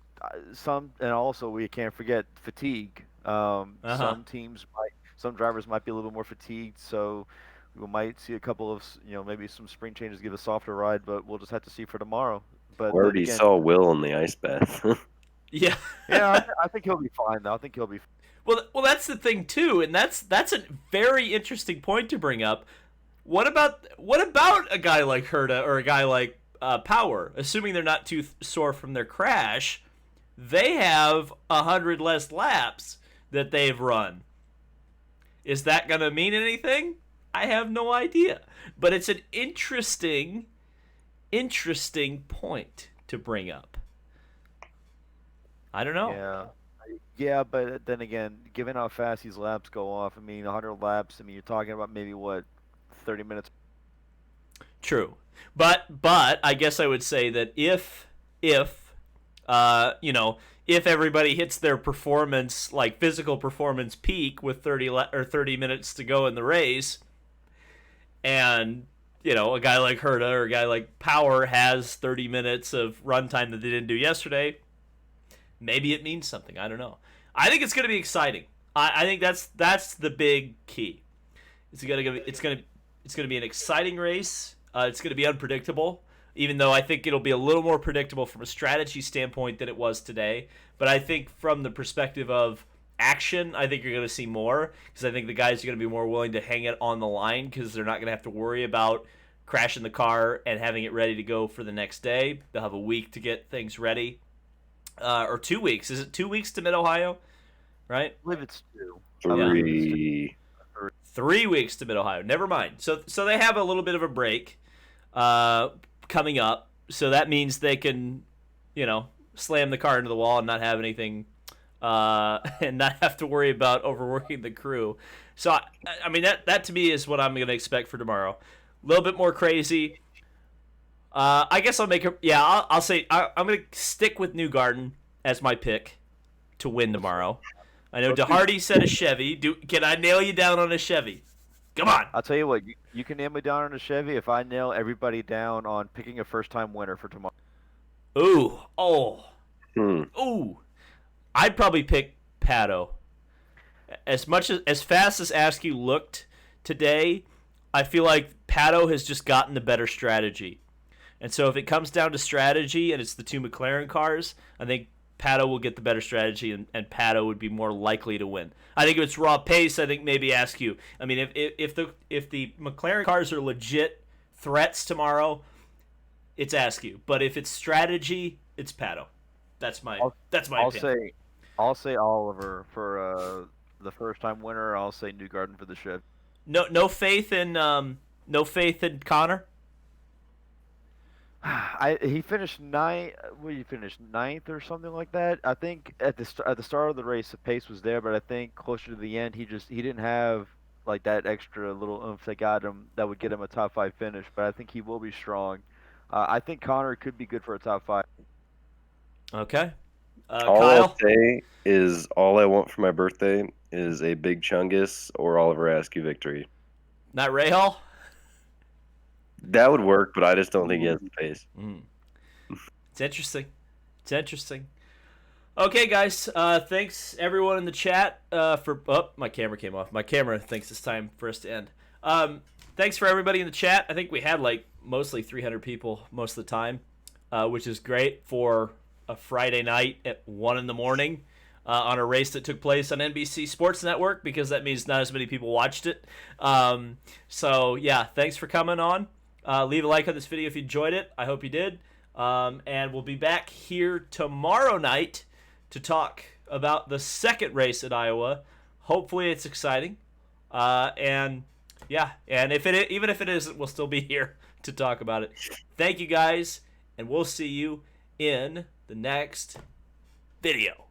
and also we can't forget fatigue. Some drivers might be a little bit more fatigued, so we might see a couple of, maybe some spring changes give a softer ride, but we'll just have to see for tomorrow. But we already saw Will in the ice bath. Yeah. Yeah, I think he'll be fine, though. I think he'll be fine. Well, that's the thing too, and that's a very interesting point to bring up. What about a guy like Herta or a guy like Power? Assuming they're not too sore from their crash, they have 100 less laps that they've run. Is that going to mean anything? I have no idea. But it's an interesting point to bring up. I don't know. Yeah, but then again, given how fast these laps go off, I mean, 100 laps, I mean, you're talking about maybe, 30 minutes? True. But I guess I would say that if everybody hits their performance, like physical performance peak with 30 minutes to go in the race, and a guy like Herta or a guy like Power has 30 minutes of runtime that they didn't do yesterday, maybe it means something. I don't know. I think it's going to be exciting. I think that's the big key. It's going to be an exciting race. It's going to be unpredictable, even though I think it'll be a little more predictable from a strategy standpoint than it was today. But I think from the perspective of action, I think you're going to see more, because I think the guys are going to be more willing to hang it on the line because they're not going to have to worry about crashing the car and having it ready to go for the next day. They'll have a week to get things ready. Or 2 weeks. Is it 2 weeks to Mid-Ohio? Right? I believe it's 2. 3. 3 weeks to Mid-Ohio. Never mind. So they have a little bit of a break coming up. So that means they can, slam the car into the wall and not have anything, and not have to worry about overworking the crew. So, I mean, that to me is what I'm going to expect for tomorrow. A little bit more crazy. I guess I'll make a I'll say I'm gonna stick with Newgarden as my pick to win tomorrow. I know DeHardy said a Chevy. Can I nail you down on a Chevy? Come on. I'll tell you what. You can nail me down on a Chevy if I nail everybody down on picking a first-time winner for tomorrow. Ooh. I'd probably pick Pato. As fast as Askew looked today, I feel like Pato has just gotten the better strategy. And so if it comes down to strategy and it's the two McLaren cars, I think Pato will get the better strategy and Pato would be more likely to win. I think if it's raw pace, I think maybe Askew. I mean, if the McLaren cars are legit threats tomorrow, it's Askew. But if it's strategy, it's Pato. That's my opinion. I'll say Oliver for the first time winner. I'll say Newgarden for the Chevy. No faith in Conor. He finished ninth. What did he finish? Ninth or something like that. I think at the start of the race, the pace was there, but I think closer to the end, he didn't have like that extra little oomph they got him that would get him a top 5 finish. But I think he will be strong. I think Conor could be good for a top 5. Okay. All I'll Kyle? say is all I want for my birthday is a Big Chungus or Oliver Askew victory. Not Rahal? That would work, but I just don't think he has the pace. It's interesting. It's interesting. Okay, guys. Thanks, everyone in the chat, for... Oh, my camera came off. My camera thinks it's time for us to end. Thanks for everybody in the chat. I think we had, like, mostly 300 people most of the time, which is great for a Friday night at 1 in the morning on a race that took place on NBC Sports Network, because that means not as many people watched it. So, yeah, thanks for coming on. Leave a like on this video if you enjoyed it. I hope you did. And we'll be back here tomorrow night to talk about the second race at Iowa. Hopefully it's exciting. And even if it isn't, we'll still be here to talk about it. Thank you guys, and we'll see you in the next video.